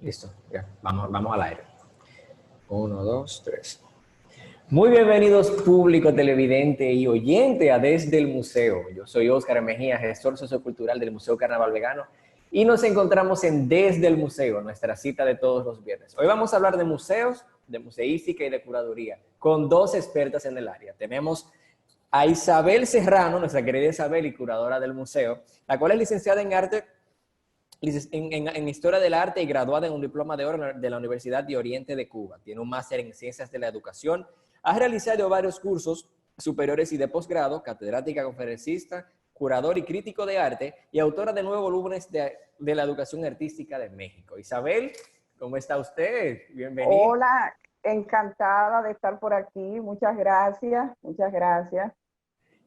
Listo, ya, vamos al aire. 1, 2, 3. Muy bienvenidos público televidente y oyente a Desde el Museo. Yo soy Óscar Mejía, gestor sociocultural del Museo Carnaval Vegano, y nos encontramos en Desde el Museo, nuestra cita de todos los viernes. Hoy vamos a hablar de museos, de museística y de curaduría, con dos expertas en el área. Tenemos a Isabel Serrano, nuestra querida Isabel y curadora del museo, la cual es licenciada en arte, en Historia del Arte y graduada en un diploma de oro de la Universidad de Oriente de Cuba. Tiene un máster en Ciencias de la Educación. Ha realizado varios cursos superiores y de posgrado, catedrática, conferencista, curador y crítico de arte y autora de 9 volúmenes de la educación artística de México. Isabel, ¿cómo está usted? Bienvenida. Hola, encantada de estar por aquí. Muchas gracias, muchas gracias.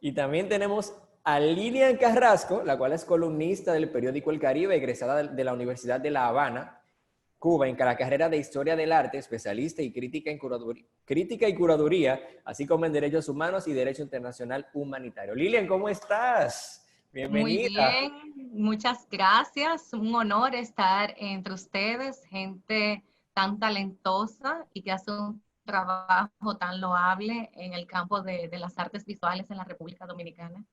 Y también tenemos a Lilian Carrasco, la cual es columnista del periódico El Caribe, egresada de la Universidad de La Habana, Cuba, en la carrera de Historia del Arte, especialista y crítica y curaduría, así como en Derechos Humanos y Derecho Internacional Humanitario. Lilian, ¿cómo estás? Muy Bienvenida. bien, muchas gracias. Un honor estar entre ustedes, gente tan talentosa y que hace un trabajo tan loable en el campo de las artes visuales en la República Dominicana.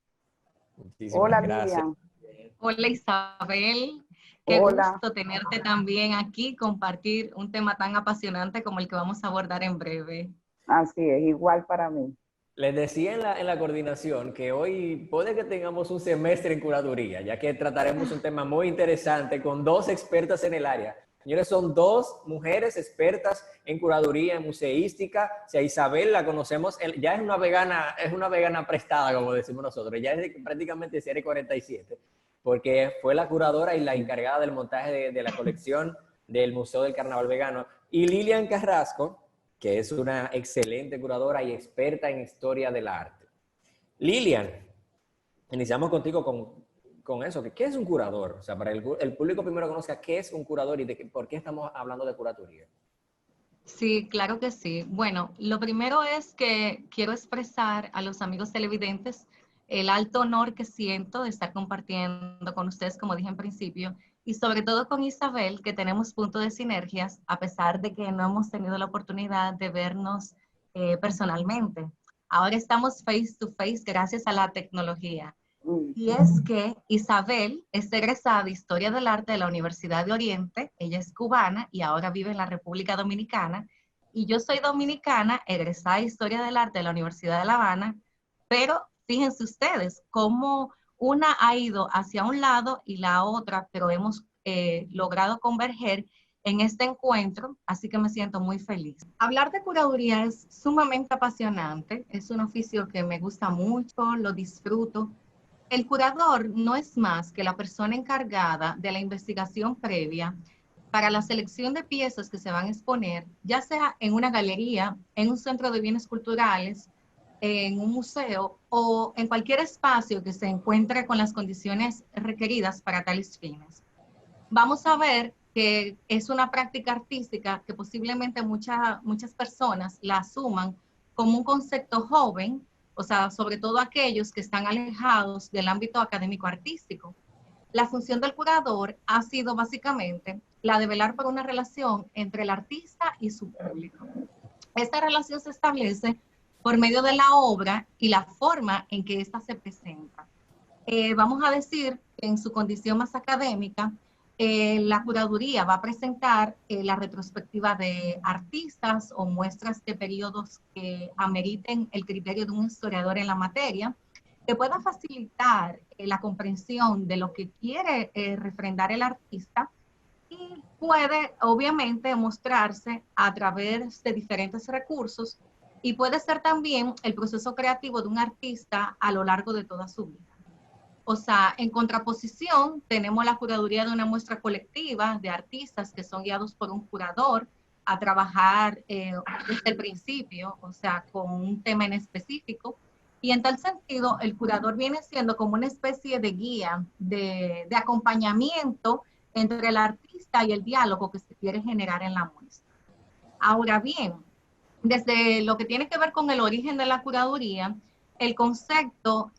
Muchísimas Hola, gracias. Lilian. Hola Isabel, qué Hola. gusto tenerte también aquí, compartir un tema tan apasionante como el que vamos a abordar en breve. Así es, igual para mí. Les decía en la coordinación que hoy puede que tengamos un semestre en curaduría, ya que trataremos un tema muy interesante con dos expertas en el área. Señores, son dos mujeres expertas en curaduría, en museística. O sea, Isabel la conocemos, ya es una vegana prestada, como decimos nosotros, ya es prácticamente serie 47, porque fue la curadora y la encargada del montaje de la colección del Museo del Carnaval Vegano. Y Lilian Carrasco, que es una excelente curadora y experta en historia del arte. Lilian, iniciamos contigo con eso. ¿Qué es un curador? O sea, para el público primero conozca qué es un curador y por qué estamos hablando de curatoría. Sí, claro que sí. Bueno, lo primero es que quiero expresar a los amigos televidentes el alto honor que siento de estar compartiendo con ustedes, como dije en principio, y sobre todo con Isabel, que tenemos puntos de sinergias, a pesar de que no hemos tenido la oportunidad de vernos personalmente. Ahora estamos face to face gracias a la tecnología. Y es que Isabel es egresada de Historia del Arte de la Universidad de Oriente, ella es cubana y ahora vive en la República Dominicana, y yo soy dominicana, egresada de Historia del Arte de la Universidad de La Habana, pero fíjense ustedes cómo una ha ido hacia un lado y la otra, pero hemos logrado converger en este encuentro, así que me siento muy feliz. Hablar de curaduría es sumamente apasionante, es un oficio que me gusta mucho, lo disfruto. El curador no es más que la persona encargada de la investigación previa para la selección de piezas que se van a exponer, ya sea en una galería, en un centro de bienes culturales, en un museo o en cualquier espacio que se encuentre con las condiciones requeridas para tales fines. Vamos a ver que es una práctica artística que posiblemente muchas personas la asuman como un concepto joven, o sea, sobre todo aquellos que están alejados del ámbito académico artístico. La función del curador ha sido básicamente la de velar por una relación entre el artista y su público. Esta relación se establece por medio de la obra y la forma en que ésta se presenta. Vamos a decir que en su condición más académica, la curaduría va a presentar la retrospectiva de artistas o muestras de periodos que ameriten el criterio de un historiador en la materia, que pueda facilitar la comprensión de lo que quiere refrendar el artista, y puede obviamente mostrarse a través de diferentes recursos, y puede ser también el proceso creativo de un artista a lo largo de toda su vida. O sea, en contraposición, tenemos la curaduría de una muestra colectiva de artistas que son guiados por un curador a trabajar desde el principio, o sea, con un tema en específico. Y en tal sentido, el curador viene siendo como una especie de guía, de acompañamiento entre el artista y el diálogo que se quiere generar en la muestra. Ahora bien, desde lo que tiene que ver con el origen de la curaduría, el concepto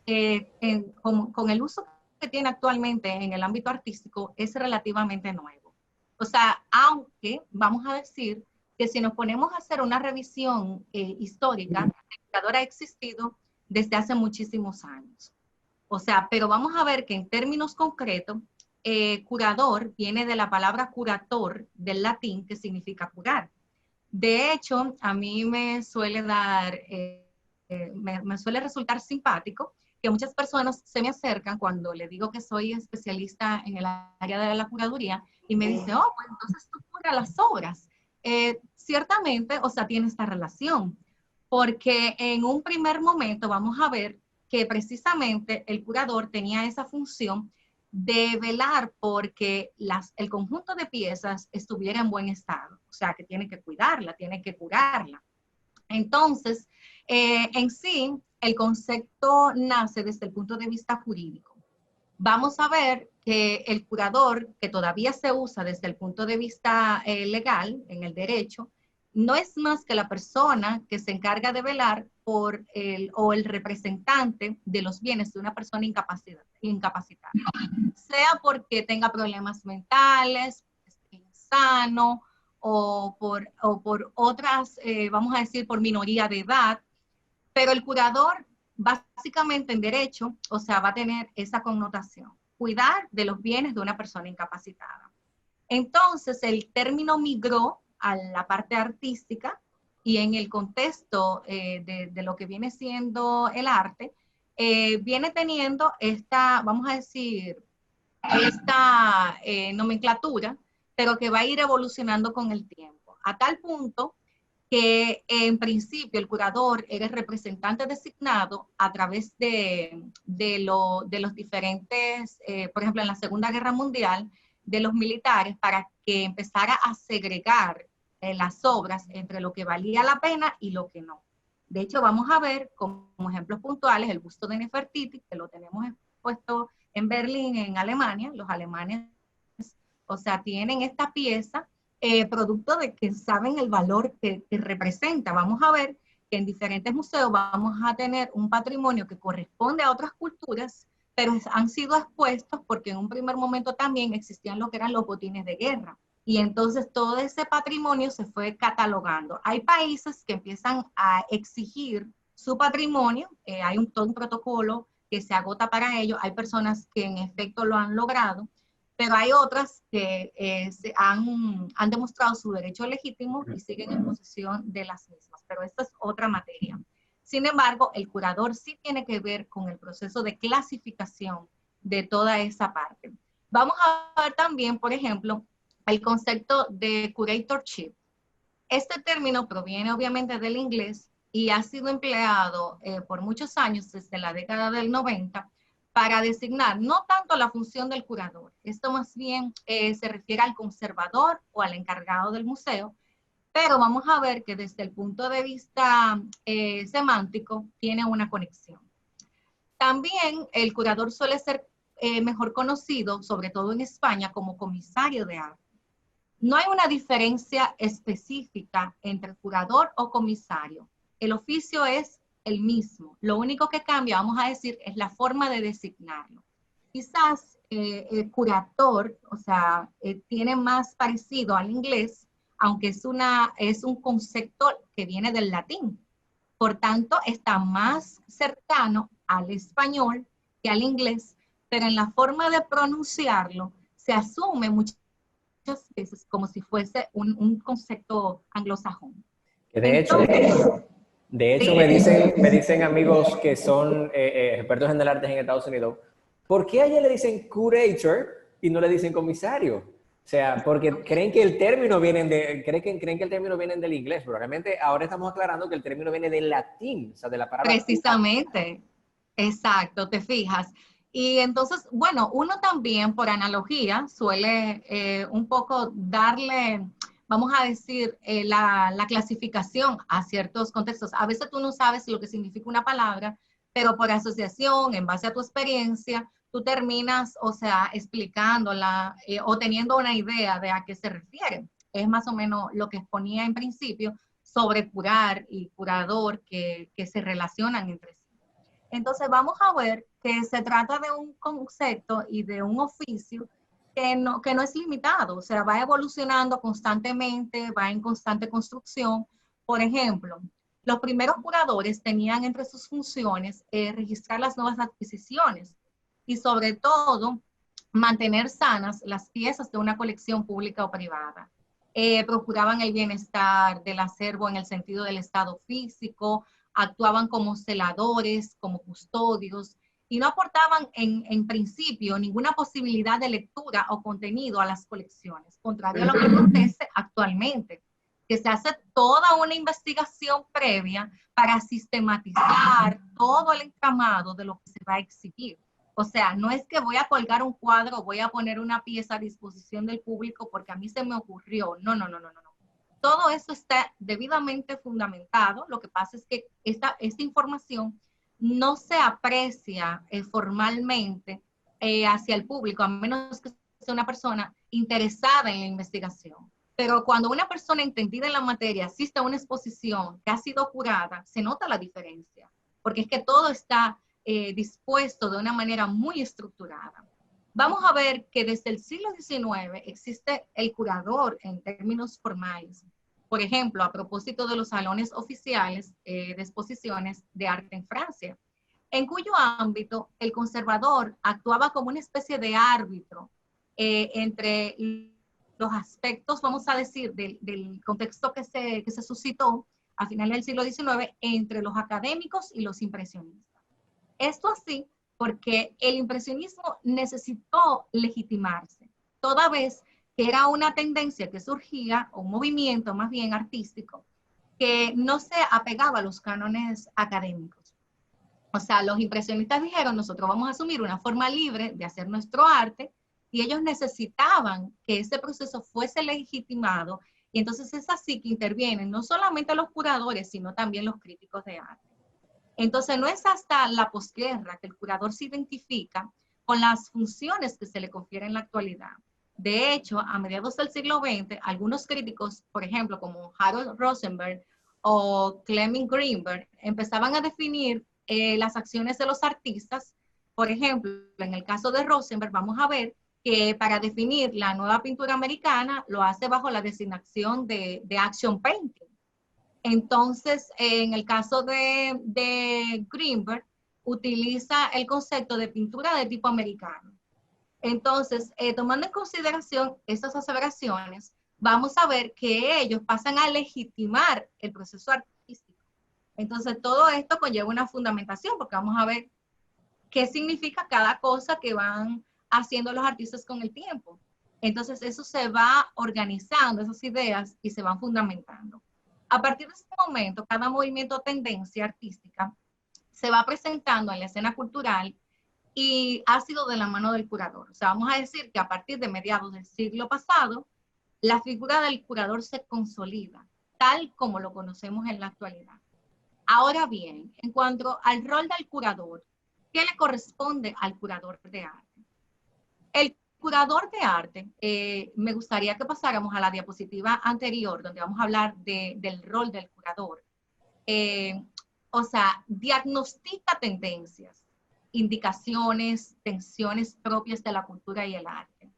con el uso que tiene actualmente en el ámbito artístico es relativamente nuevo. O sea, aunque vamos a decir que si nos ponemos a hacer una revisión histórica, el curador ha existido desde hace muchísimos años. O sea, pero vamos a ver que en términos concretos, curador viene de la palabra curator del latín, que significa curar. De hecho, a mí me suele dar, me suele resultar simpático que muchas personas se me acercan cuando le digo que soy especialista en el área de la curaduría y me dicen, oh, pues entonces tú curas las obras. Ciertamente, o sea, tiene esta relación, porque en un primer momento vamos a ver que precisamente el curador tenía esa función de velar porque el conjunto de piezas estuviera en buen estado, o sea, que tiene que cuidarla, tiene que curarla. Entonces, en sí, el concepto nace desde el punto de vista jurídico. Vamos a ver que el curador, que todavía se usa desde el punto de vista legal, en el derecho, no es más que la persona que se encarga de velar por el representante de los bienes de una persona incapacitada, sea porque tenga problemas mentales, esté insano, o por otras, vamos a decir, por minoría de edad, pero el curador básicamente en derecho, o sea, va a tener esa connotación, cuidar de los bienes de una persona incapacitada. Entonces, el término migró a la parte artística y en el contexto de lo que viene siendo el arte, viene teniendo esta, vamos a decir, esta nomenclatura, pero que va a ir evolucionando con el tiempo, a tal punto que en principio el curador era el representante designado a través de los diferentes, por ejemplo, en la Segunda Guerra Mundial, de los militares para que empezara a segregar las obras entre lo que valía la pena y lo que no. De hecho, vamos a ver como ejemplos puntuales el busto de Nefertiti, que lo tenemos expuesto en Berlín, en Alemania. Los alemanes, o sea, tienen esta pieza producto de que saben el valor que representa. Vamos a ver que en diferentes museos vamos a tener un patrimonio que corresponde a otras culturas, pero han sido expuestos porque en un primer momento también existían lo que eran los botines de guerra. Y entonces todo ese patrimonio se fue catalogando. Hay países que empiezan a exigir su patrimonio, hay todo un protocolo que se agota para ello, hay personas que en efecto lo han logrado, pero hay otras que han demostrado su derecho legítimo y siguen en posesión de las mismas, pero esta es otra materia. Sin embargo, el curador sí tiene que ver con el proceso de clasificación de toda esa parte. Vamos a ver también, por ejemplo, el concepto de curatorship. Este término proviene obviamente del inglés y ha sido empleado por muchos años, desde la década del 90, para designar no tanto la función del curador, esto más bien se refiere al conservador o al encargado del museo, pero vamos a ver que desde el punto de vista semántico tiene una conexión. También el curador suele ser mejor conocido, sobre todo en España, como comisario de arte. No hay una diferencia específica entre curador o comisario. El oficio es el mismo. Lo único que cambia, vamos a decir, es la forma de designarlo. Quizás el curator, o sea, tiene más parecido al inglés, aunque es un concepto que viene del latín. Por tanto, está más cercano al español que al inglés, pero en la forma de pronunciarlo se asume muchas veces como si fuese un concepto anglosajón. De hecho, sí, me dicen amigos que son expertos en el arte en Estados Unidos, ¿por qué a ella le dicen curator y no le dicen comisario? O sea, porque creen que el término viene creen que el término viene del inglés, pero realmente ahora estamos aclarando que el término viene del latín, o sea, de la palabra. precisamente, exacto, te fijas. Y entonces, bueno, uno también por analogía suele un poco darle, vamos a decir, la clasificación a ciertos contextos. A veces tú no sabes lo que significa una palabra, pero por asociación, en base a tu experiencia, tú terminas, o sea, explicándola o teniendo una idea de a qué se refiere. Es más o menos lo que exponía en principio sobre curar y curador que se relacionan entre sí. Entonces vamos a ver que se trata de un concepto y de un oficio que no es limitado, o sea, va evolucionando constantemente, va en constante construcción. Por ejemplo, los primeros curadores tenían entre sus funciones registrar las nuevas adquisiciones y sobre todo mantener sanas las piezas de una colección pública o privada. Procuraban el bienestar del acervo en el sentido del estado físico, actuaban como celadores, como custodios, y no aportaban en principio ninguna posibilidad de lectura o contenido a las colecciones, contrario a lo que acontece actualmente, que se hace toda una investigación previa para sistematizar todo el entramado de lo que se va a exhibir. O sea, no es que voy a colgar un cuadro o voy a poner una pieza a disposición del público porque a mí se me ocurrió. No. Todo eso está debidamente fundamentado. Lo que pasa es que esta información no se aprecia formalmente hacia el público, a menos que sea una persona interesada en la investigación. Pero cuando una persona entendida en la materia asiste a una exposición que ha sido curada, se nota la diferencia, porque es que todo está dispuesto de una manera muy estructurada. Vamos a ver que desde el siglo XIX existe el curador en términos formales. Por ejemplo, a propósito de los salones oficiales de exposiciones de arte en Francia, en cuyo ámbito el conservador actuaba como una especie de árbitro entre los aspectos, vamos a decir, del contexto que se suscitó a finales del siglo XIX entre los académicos y los impresionistas. Esto así porque el impresionismo necesitó legitimarse, toda vez que era una tendencia que surgía, o un movimiento más bien artístico, que no se apegaba a los cánones académicos. O sea, los impresionistas dijeron, nosotros vamos a asumir una forma libre de hacer nuestro arte, y ellos necesitaban que ese proceso fuese legitimado, y entonces es así que intervienen no solamente los curadores, sino también los críticos de arte. Entonces no es hasta la posguerra que el curador se identifica con las funciones que se le confieren en la actualidad. De hecho, a mediados del siglo XX, algunos críticos, por ejemplo, como Harold Rosenberg o Clement Greenberg, empezaban a definir las acciones de los artistas. Por ejemplo, en el caso de Rosenberg, vamos a ver que para definir la nueva pintura americana lo hace bajo la designación de action painting. Entonces, en el caso de Greenberg, utiliza el concepto de pintura de tipo americano. Entonces, tomando en consideración estas aseveraciones, vamos a ver que ellos pasan a legitimar el proceso artístico. Entonces, todo esto conlleva una fundamentación, porque vamos a ver qué significa cada cosa que van haciendo los artistas con el tiempo. Entonces, eso se va organizando, esas ideas, y se van fundamentando. A partir de ese momento, cada movimiento o tendencia artística se va presentando en la escena cultural y ha sido de la mano del curador. O sea, vamos a decir que a partir de mediados del siglo pasado, la figura del curador se consolida, tal como lo conocemos en la actualidad. Ahora bien, en cuanto al rol del curador, ¿qué le corresponde al curador de arte? El curador de arte, me gustaría que pasáramos a la diapositiva anterior, donde vamos a hablar del rol del curador. O sea, diagnostica tendencias, indicaciones, tensiones propias de la cultura y el arte.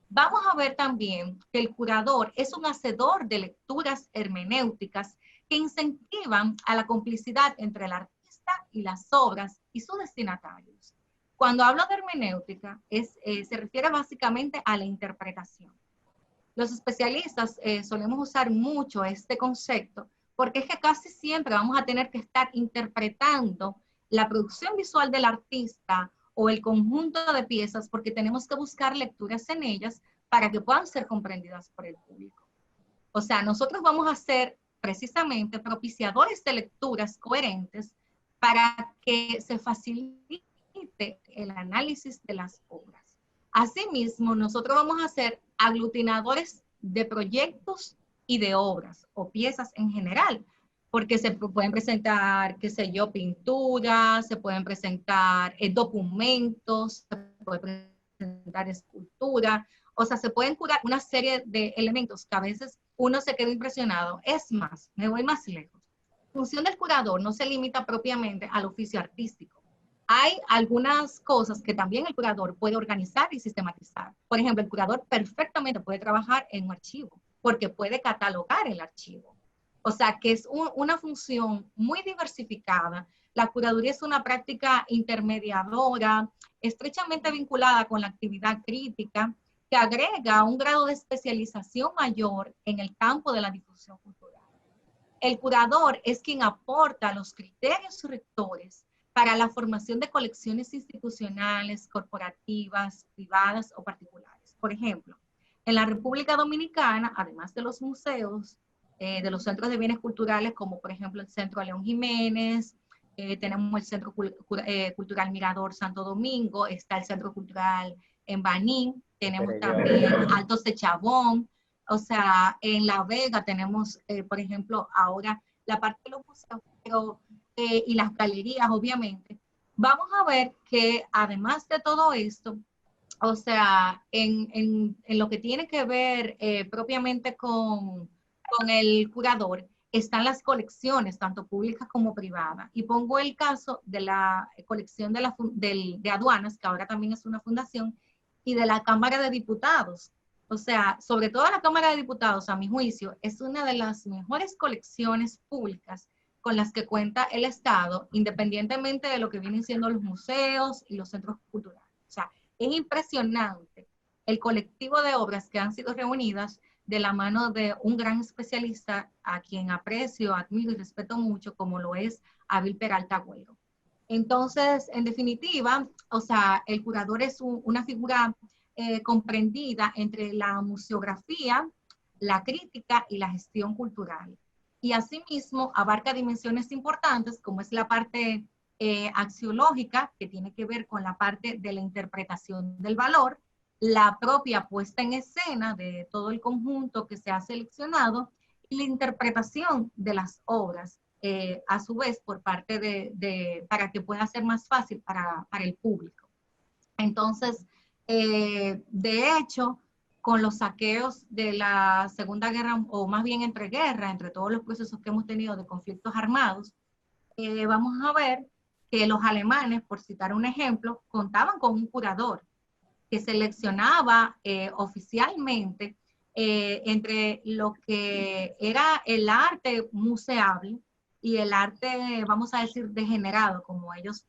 Vamos a ver también que el curador es un hacedor de lecturas hermenéuticas que incentivan a la complicidad entre el artista y las obras y sus destinatarios. Cuando hablo de hermenéutica, se refiere básicamente a la interpretación. Los especialistas solemos usar mucho este concepto porque es que casi siempre vamos a tener que estar interpretando la producción visual del artista o el conjunto de piezas porque tenemos que buscar lecturas en ellas para que puedan ser comprendidas por el público. O sea, nosotros vamos a ser precisamente propiciadores de lecturas coherentes para que se facilite el análisis de las obras. Asimismo, nosotros vamos a ser aglutinadores de proyectos y de obras o piezas en general, porque se pueden presentar, qué sé yo, pinturas, se pueden presentar documentos, se puede presentar escultura, o sea, se pueden curar una serie de elementos que a veces uno se queda impresionado. Es más, me voy más lejos. La función del curador no se limita propiamente al oficio artístico, Hay algunas cosas que también el curador puede organizar y sistematizar. Por ejemplo, el curador perfectamente puede trabajar en un archivo, porque puede catalogar el archivo. O sea, que es una función muy diversificada. La curaduría es una práctica intermediadora, estrechamente vinculada con la actividad crítica, que agrega un grado de especialización mayor en el campo de la difusión cultural. El curador es quien aporta los criterios rectores para la formación de colecciones institucionales, corporativas, privadas o particulares. Por ejemplo, en la República Dominicana, además de los museos, de los centros de bienes culturales, como por ejemplo el Centro León Jiménez, tenemos el Centro Cultural Mirador Santo Domingo, está el Centro Cultural en Baní, tenemos también Altos de Chabón, o sea, en La Vega tenemos, por ejemplo, ahora la parte de los museos y las galerías, obviamente. Vamos a ver que además de todo esto, o sea, en lo que tiene que ver propiamente con el curador, están las colecciones, tanto públicas como privadas. Y pongo el caso de la colección de aduanas, que ahora también es una fundación, y de la Cámara de Diputados. O sea, sobre todo la Cámara de Diputados, a mi juicio, es una de las mejores colecciones públicas con las que cuenta el Estado, independientemente de lo que vienen siendo los museos y los centros culturales. O sea, es impresionante el colectivo de obras que han sido reunidas de la mano de un gran especialista a quien aprecio, admiro y respeto mucho, como lo es Abel Peralta Agüero. Entonces, en definitiva, o sea, el curador es una figura comprendida entre la museografía, la crítica y la gestión cultural. Y asimismo abarca dimensiones importantes como es la parte axiológica, que tiene que ver con la parte de la interpretación del valor, la propia puesta en escena de todo el conjunto que se ha seleccionado y la interpretación de las obras, a su vez por parte para que pueda ser más fácil para el público. Entonces, de hecho, con los saqueos de la Segunda Guerra, o más bien entre todos los procesos que hemos tenido de conflictos armados, vamos a ver que los alemanes, por citar un ejemplo, contaban con un curador que seleccionaba oficialmente entre lo que era el arte museable y el arte, vamos a decir, degenerado, como ellos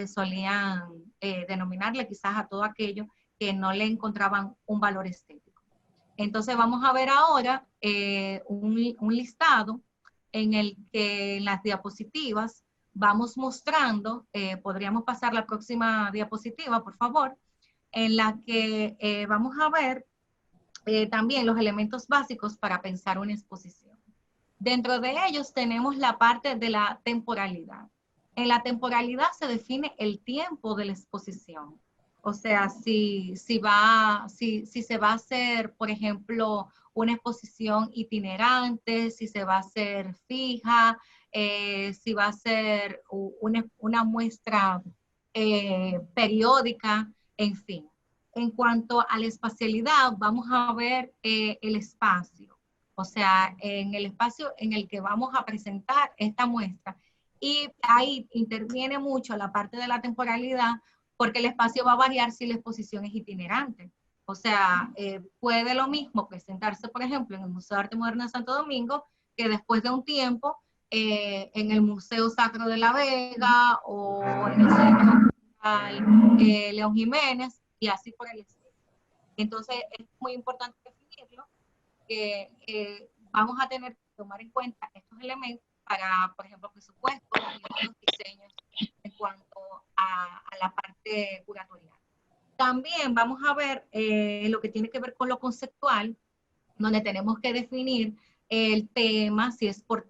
solían denominarle quizás a todo aquello que no le encontraban un valor estético. Entonces vamos a ver ahora un listado en el que en las diapositivas vamos mostrando, podríamos pasar la próxima diapositiva, por favor, en la que vamos a ver también los elementos básicos para pensar una exposición. Dentro de ellos tenemos la parte de la temporalidad. En la temporalidad se define el tiempo de la exposición. O sea, si se va a hacer, por ejemplo, una exposición itinerante, si se va a hacer fija, si va a ser una muestra periódica, en fin. En cuanto a la espacialidad, vamos a ver el espacio. O sea, en el espacio en el que vamos a presentar esta muestra. Y ahí interviene mucho la parte de la temporalidad, porque el espacio va a variar si la exposición es itinerante. O sea, puede lo mismo presentarse, por ejemplo, en el Museo de Arte Moderno de Santo Domingo, que después de un tiempo en el Museo Sacro de la Vega o en el Centro Cultural León Jiménez, y así por el estilo. Entonces, es muy importante definirlo, que vamos a tener que tomar en cuenta estos elementos para, por ejemplo, presupuestos y otros diseños en cuanto a la parte curatorial. También vamos a ver lo que tiene que ver con lo conceptual, donde tenemos que definir el tema, si es por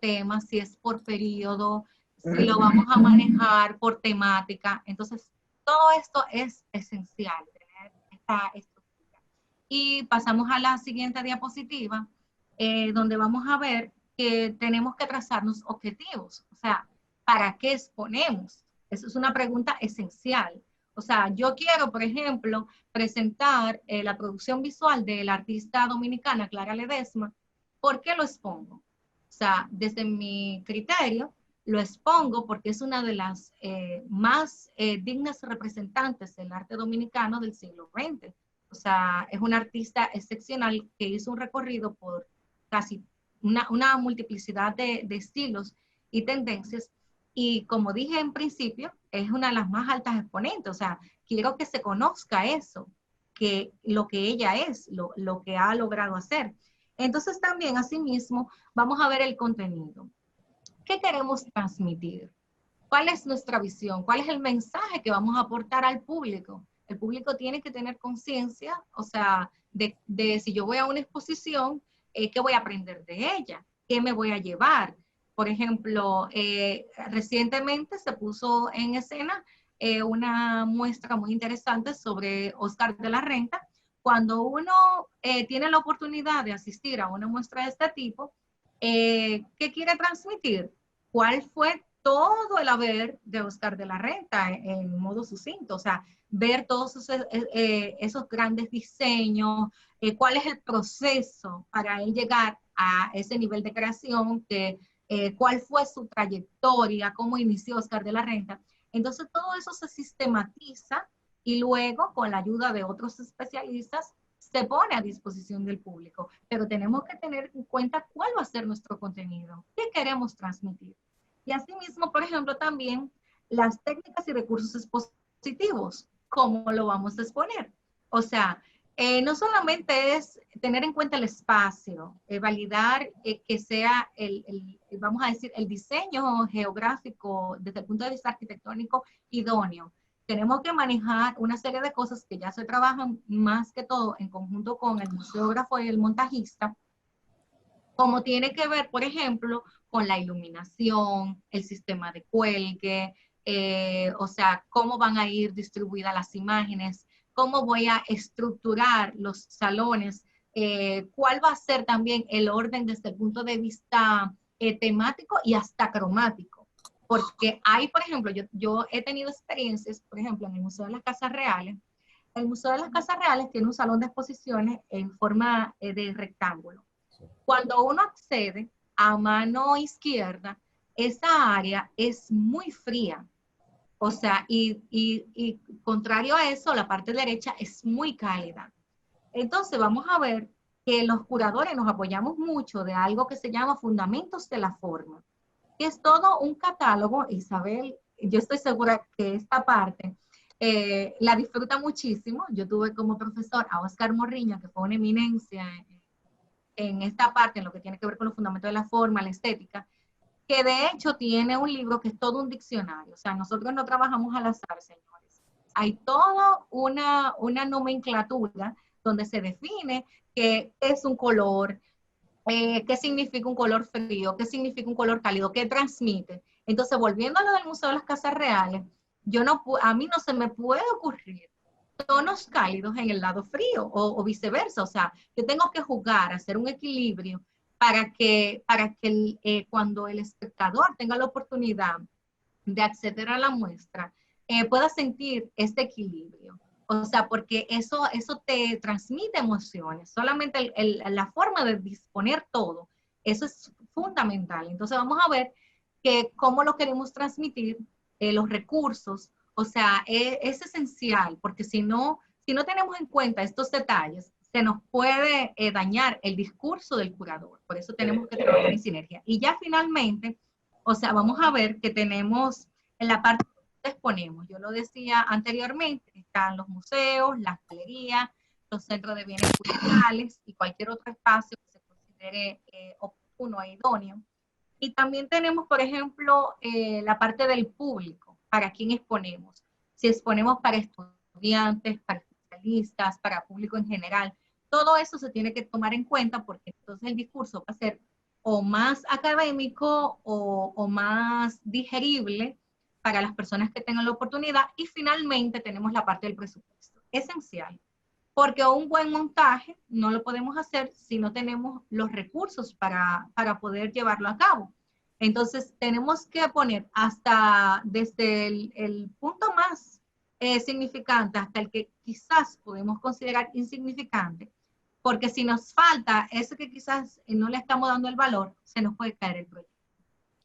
periodo, si lo vamos a manejar por temática. Entonces, todo esto es esencial, tener esta estructura. Y pasamos a la siguiente diapositiva, donde vamos a ver que tenemos que trazarnos objetivos. O sea, ¿para qué exponemos? Eso es una pregunta esencial. O sea, yo quiero, por ejemplo, presentar la producción visual de la artista dominicana Clara Ledesma. ¿Por qué lo expongo? O sea, desde mi criterio, lo expongo porque es una de las más dignas representantes del arte dominicano del siglo XX. O sea, es una artista excepcional que hizo un recorrido por casi una multiplicidad de estilos y tendencias. Y como dije en principio, es una de las más altas exponentes. O sea, quiero que se conozca eso, que lo que ella es, lo que ha logrado hacer. Entonces también, asimismo, vamos a ver el contenido. ¿Qué queremos transmitir? ¿Cuál es nuestra visión? ¿Cuál es el mensaje que vamos a aportar al público? El público tiene que tener conciencia, o sea, de si yo voy a una exposición, ¿qué voy a aprender de ella? ¿Qué me voy a llevar? Por ejemplo, recientemente se puso en escena una muestra muy interesante sobre Oscar de la Renta. Cuando uno tiene la oportunidad de asistir a una muestra de este tipo, ¿qué quiere transmitir? ¿Cuál fue todo el haber de Oscar de la Renta en modo sucinto? O sea, ver todos esos grandes diseños, cuál es el proceso para él llegar a ese nivel de creación, cuál fue su trayectoria, cómo inició Oscar de la Renta. Entonces, todo eso se sistematiza y luego, con la ayuda de otros especialistas, se pone a disposición del público. Pero tenemos que tener en cuenta cuál va a ser nuestro contenido, qué queremos transmitir. Y asimismo, por ejemplo, también las técnicas y recursos expositivos, cómo lo vamos a exponer. O sea, no solamente es tener en cuenta el espacio, validar que sea vamos a decir, el diseño geográfico desde el punto de vista arquitectónico idóneo. Tenemos que manejar una serie de cosas que ya se trabajan más que todo en conjunto con el museógrafo y el montajista, como tiene que ver, por ejemplo, con la iluminación, el sistema de cuelgue, o sea, cómo van a ir distribuidas las imágenes, cómo voy a estructurar los salones, cuál va a ser también el orden desde el punto de vista temático y hasta cromático. Porque hay, por ejemplo, yo he tenido experiencias, por ejemplo, en el Museo de las Casas Reales. El Museo de las Casas Reales tiene un salón de exposiciones en forma de rectángulo. Cuando uno accede a mano izquierda, esa área es muy fría. O sea, y contrario a eso, la parte derecha es muy cálida. Entonces vamos a ver que los curadores nos apoyamos mucho de algo que se llama Fundamentos de la Forma, que es todo un catálogo. Isabel, yo estoy segura que esta parte la disfruta muchísimo. Yo tuve como profesor a Oscar Morriña, que fue una eminencia en esta parte, en lo que tiene que ver con los fundamentos de la forma, la estética, que de hecho tiene un libro que es todo un diccionario. O sea, nosotros no trabajamos al azar, señores. Hay toda una nomenclatura donde se define qué es un color, qué significa un color frío, qué significa un color cálido, qué transmite. Entonces, volviendo a lo del Museo de las Casas Reales, a mí no se me puede ocurrir tonos cálidos en el lado frío o viceversa. O sea, yo tengo que jugar, hacer un equilibrio para que cuando el espectador tenga la oportunidad de acceder a la muestra, pueda sentir este equilibrio. O sea, porque eso te transmite emociones. Solamente la forma de disponer todo, eso es fundamental. Entonces vamos a ver que cómo lo queremos transmitir, los recursos. O sea, es esencial, porque si no tenemos en cuenta estos detalles, se nos puede dañar el discurso del curador. Por eso tenemos que trabajar en sinergia. Y ya finalmente, o sea, vamos a ver que tenemos en la parte que exponemos, yo lo decía anteriormente, están los museos, las galerías, los centros de bienes culturales y cualquier otro espacio que se considere oportuno e idóneo. Y también tenemos, por ejemplo, la parte del público, para quién exponemos. Si exponemos para estudiantes, para especialistas, para público en general, todo eso se tiene que tomar en cuenta, porque entonces el discurso va a ser o más académico o más digerible para las personas que tengan la oportunidad. Y finalmente tenemos la parte del presupuesto, esencial, porque un buen montaje no lo podemos hacer si no tenemos los recursos para poder llevarlo a cabo. Entonces tenemos que poner hasta desde el punto más significante hasta el que quizás podemos considerar insignificante, porque si nos falta eso que quizás no le estamos dando el valor, se nos puede caer el proyecto.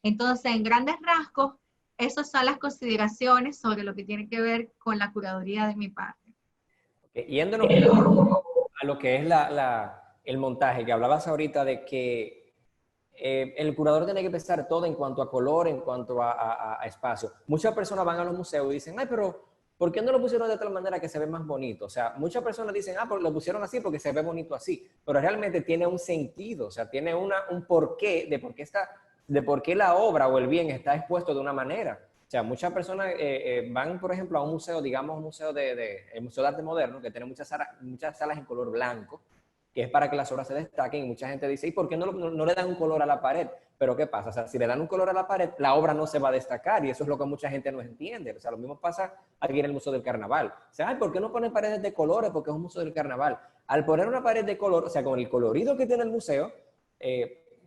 Entonces, en grandes rasgos, esas son las consideraciones sobre lo que tiene que ver con la curaduría de mi parte. Okay. Yéndonos un poco a lo que es el montaje, que hablabas ahorita de que el curador tiene que pensar todo en cuanto a color, en cuanto a espacio. Muchas personas van a los museos y dicen, ay, pero ¿por qué no lo pusieron de tal manera que se ve más bonito? O sea, muchas personas dicen, ah, pues lo pusieron así porque se ve bonito así, pero realmente tiene un sentido, o sea, tiene un porqué de por qué la obra o el bien está expuesto de una manera. O sea, muchas personas van, por ejemplo, a un museo, digamos, un museo el Museo de Arte Moderno, que tiene muchas salas en color blanco, que es para que las obras se destaquen, y mucha gente dice, ¿y por qué no le dan un color a la pared? Pero ¿qué pasa? O sea, si le dan un color a la pared, la obra no se va a destacar, y eso es lo que mucha gente no entiende. O sea, lo mismo pasa aquí en el Museo del Carnaval. O sea, ay, ¿por qué no ponen paredes de colores? Porque es un museo del Carnaval. Al poner una pared de color, o sea, con el colorido que tiene el museo,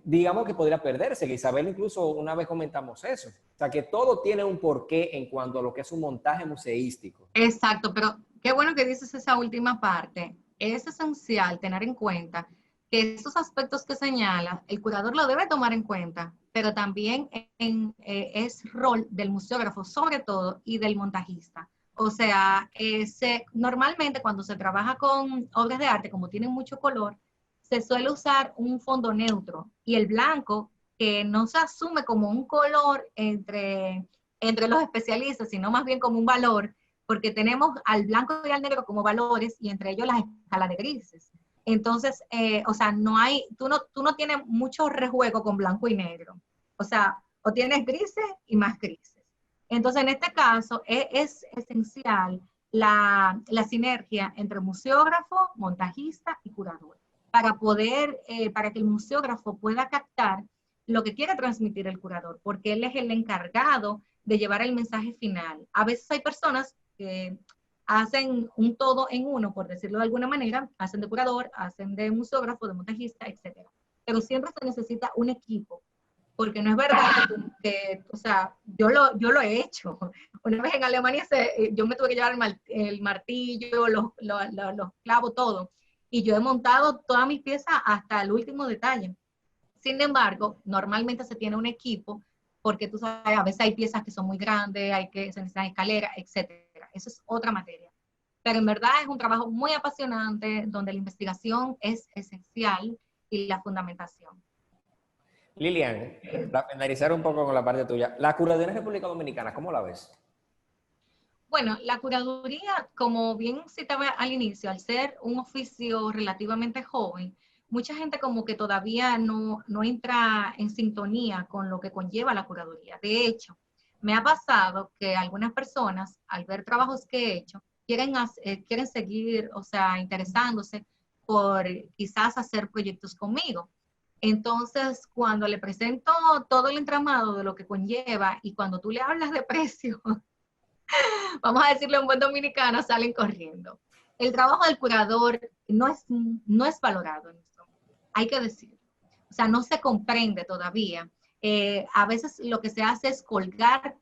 digamos que podría perderse. Isabel, incluso una vez comentamos eso. O sea, que todo tiene un porqué en cuanto a lo que es un montaje museístico. Exacto, pero qué bueno que dices esa última parte. Es esencial tener en cuenta que esos aspectos que señala, el curador lo debe tomar en cuenta, pero también es rol del museógrafo, sobre todo, y del montajista. O sea, normalmente cuando se trabaja con obras de arte, como tienen mucho color, se suele usar un fondo neutro, y el blanco, que no se asume como un color entre los especialistas, sino más bien como un valor, porque tenemos al blanco y al negro como valores y entre ellos las escalas de grises. Entonces, o sea, tú no tienes mucho rejuego con blanco y negro. O sea, o tienes grises y más grises. Entonces, en este caso, es esencial la sinergia entre museógrafo, montajista y curador, para que el museógrafo pueda captar lo que quiere transmitir el curador, porque él es el encargado de llevar el mensaje final. A veces hay personas que hacen un todo en uno, por decirlo de alguna manera, hacen de curador, hacen de museógrafo, de montajista, etc. Pero siempre se necesita un equipo, porque no es verdad o sea, yo lo he hecho. Una vez en Alemania yo me tuve que llevar el martillo, los clavos, todo, y yo he montado todas mis piezas hasta el último detalle. Sin embargo, normalmente se tiene un equipo, porque tú sabes, a veces hay piezas que son muy grandes, se necesitan escaleras, etcétera. Eso es otra materia. Pero en verdad es un trabajo muy apasionante, donde la investigación es esencial y la fundamentación. Lilian, para finalizar un poco con la parte tuya, la curaduría en República Dominicana, ¿cómo la ves? Bueno, la curaduría, como bien citaba al inicio, al ser un oficio relativamente joven, mucha gente como que todavía no entra en sintonía con lo que conlleva la curaduría. De hecho, me ha pasado que algunas personas, al ver trabajos que he hecho, quieren seguir, o sea, interesándose por quizás hacer proyectos conmigo. Entonces, cuando le presento todo el entramado de lo que conlleva y cuando tú le hablas de precio, vamos a decirlo en buen dominicano, salen corriendo. El trabajo del curador no es valorado en esto, hay que decirlo. O sea, no se comprende todavía. A veces lo que se hace es colgar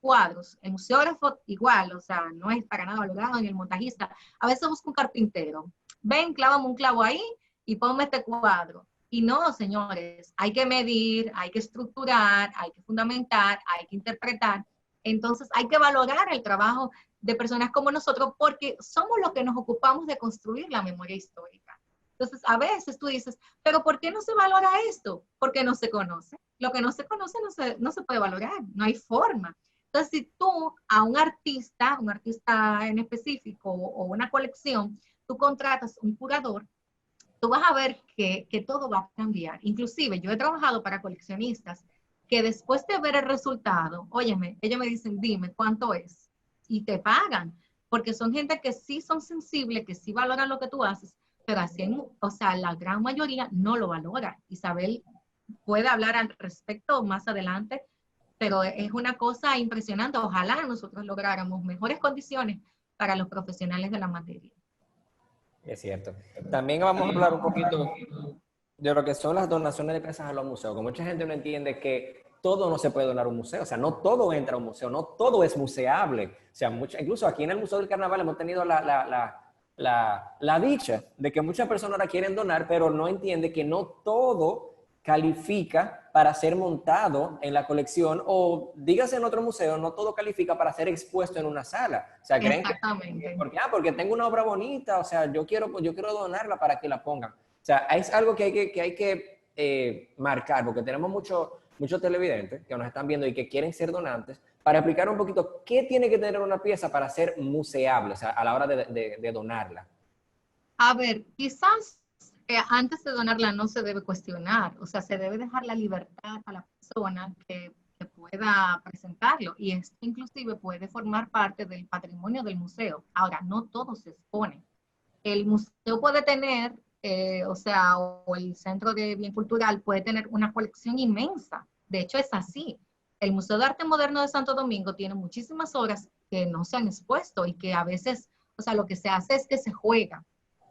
cuadros. El museógrafo igual, o sea, no es para nada valorado, ni el montajista. A veces busca un carpintero. Ven, clávame un clavo ahí y ponme este cuadro. Y no, señores, hay que medir, hay que estructurar, hay que fundamentar, hay que interpretar. Entonces hay que valorar el trabajo de personas como nosotros, porque somos los que nos ocupamos de construir la memoria histórica. Entonces a veces tú dices, pero ¿por qué no se valora esto? Porque no se conoce. Lo que no se conoce no se puede valorar, no hay forma. Entonces si tú a un artista en específico o una colección, tú contratas un curador, tú vas a ver que todo va a cambiar. Inclusive yo he trabajado para coleccionistas que después de ver el resultado, óyeme, ellos me dicen, dime, ¿cuánto es? Y te pagan, porque son gente que sí son sensibles, que sí valoran lo que tú haces, pero así, o sea, la gran mayoría no lo valora. Isabel puede hablar al respecto más adelante, pero es una cosa impresionante. Ojalá nosotros lográramos mejores condiciones para los profesionales de la materia. Es cierto. También vamos a hablar un poquito de lo que son las donaciones de piezas a los museos. Como mucha gente no entiende que todo no se puede donar a un museo, o sea, no todo entra a un museo, no todo es museable. O sea, incluso aquí en el Museo del Carnaval hemos tenido la dicha de que muchas personas la quieren donar, pero no entiende que no todo califica para ser montado en la colección o, dígase en otro museo, no todo califica para ser expuesto en una sala. O sea, creen que Exactamente. porque tengo una obra bonita, o sea, yo quiero donarla para que la pongan. O sea, es algo que hay que marcar, porque tenemos muchos televidentes que nos están viendo y que quieren ser donantes, para explicar un poquito qué tiene que tener una pieza para ser museable, o sea, a la hora de donarla. A ver, quizás antes de donarla no se debe cuestionar, o sea, se debe dejar la libertad a la persona que pueda presentarlo y esto inclusive puede formar parte del patrimonio del museo. Ahora, no todo se expone. El museo puede tener, o sea, o el Centro de Bien Cultural puede tener una colección inmensa. De hecho, es así. El Museo de Arte Moderno de Santo Domingo tiene muchísimas obras que no se han expuesto y que a veces, o sea, lo que se hace es que se juega.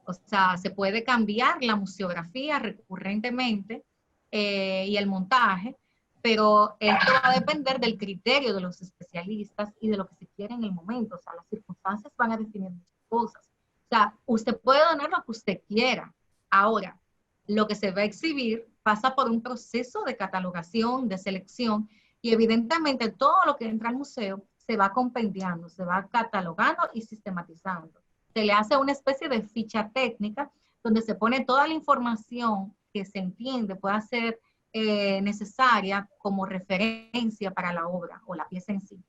O sea, se puede cambiar la museografía recurrentemente y el montaje, pero esto va a depender del criterio de los especialistas y de lo que se quiere en el momento. O sea, las circunstancias van a definir muchas cosas. O sea, usted puede donar lo que usted quiera. Ahora, lo que se va a exhibir pasa por un proceso de catalogación, de selección, y evidentemente todo lo que entra al museo se va compendiando, se va catalogando y sistematizando. Se le hace una especie de ficha técnica donde se pone toda la información que se entiende pueda ser necesaria como referencia para la obra o la pieza en sí.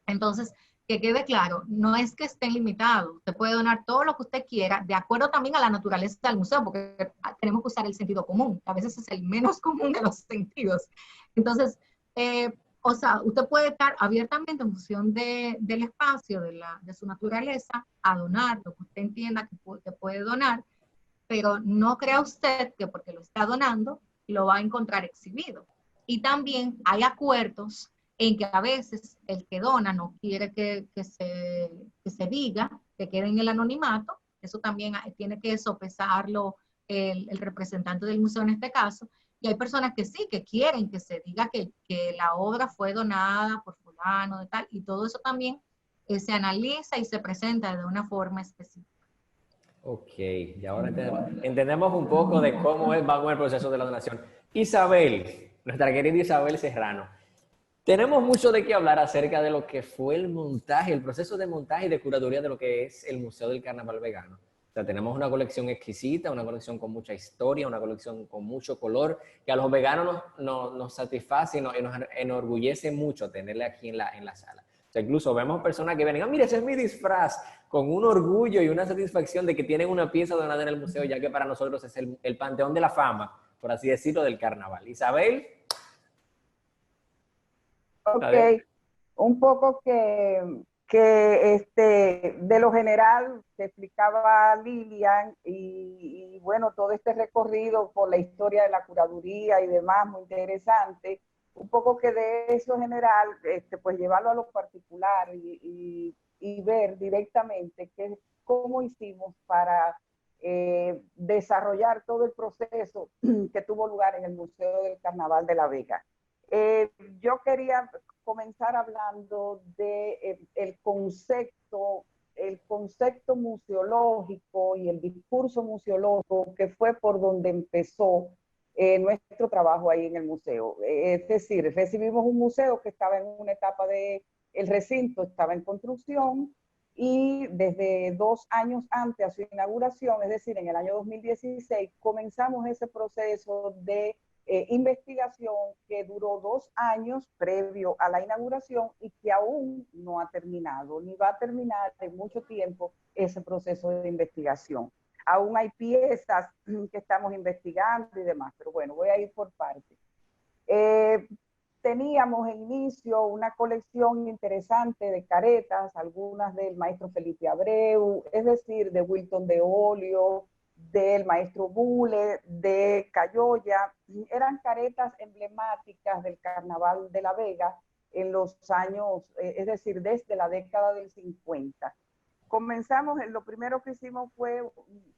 Entonces, que quede claro, no es que estén limitados, usted puede donar todo lo que usted quiera, de acuerdo también a la naturaleza del museo, porque tenemos que usar el sentido común, que a veces es el menos común de los sentidos. Entonces, o sea, usted puede estar abiertamente en función del espacio, de su naturaleza, a donar lo que usted entienda que puede donar, pero no crea usted que porque lo está donando, lo va a encontrar exhibido. Y también hay acuerdos en que a veces el que dona no quiere que se diga, que quede en el anonimato. Eso también tiene que sopesarlo el representante del museo en este caso. Y hay personas que sí, que quieren que se diga que la obra fue donada por fulano de tal, y todo eso también se analiza y se presenta de una forma específica. Ok, y ahora entendemos un poco de cómo va el proceso de la donación. Isabel, nuestra querida Isabel Serrano, tenemos mucho de qué hablar acerca de lo que fue el montaje, el proceso de montaje y de curaduría de lo que es el Museo del Carnaval Vegano. O sea, tenemos una colección exquisita, una colección con mucha historia, una colección con mucho color, que a los veganos nos satisface y nos enorgullece mucho tenerle aquí en la sala. O sea, incluso vemos personas que vienen, mira, ese es mi disfraz, con un orgullo y una satisfacción de que tienen una pieza donada en el museo, ya que para nosotros es el panteón de la fama, por así decirlo, del carnaval. Isabel. Ok, un poco de lo general que explicaba Lilian y bueno, todo este recorrido por la historia de la curaduría y demás, muy interesante. Un poco que de eso general, pues llevarlo a lo particular y ver directamente cómo hicimos para desarrollar todo el proceso que tuvo lugar en el Museo del Carnaval de La Vega. Yo quería comenzar hablando de el concepto museológico y el discurso museológico que fue por donde empezó nuestro trabajo ahí en el museo. Es decir, recibimos un museo que estaba en una etapa el recinto estaba en construcción y desde 2 años antes a su inauguración, es decir, en el año 2016, comenzamos ese proceso de investigación que duró 2 años previo a la inauguración y que aún no ha terminado, ni va a terminar en mucho tiempo ese proceso de investigación. Aún hay piezas que estamos investigando y demás, pero bueno, voy a ir por partes. Teníamos en inicio una colección interesante de caretas, algunas del maestro Felipe Abreu, es decir, de Wilton de Olio, del maestro Bule, de Cayoya. Eran caretas emblemáticas del Carnaval de La Vega en los años, es decir, desde la década del 50. Comenzamos, lo primero que hicimos fue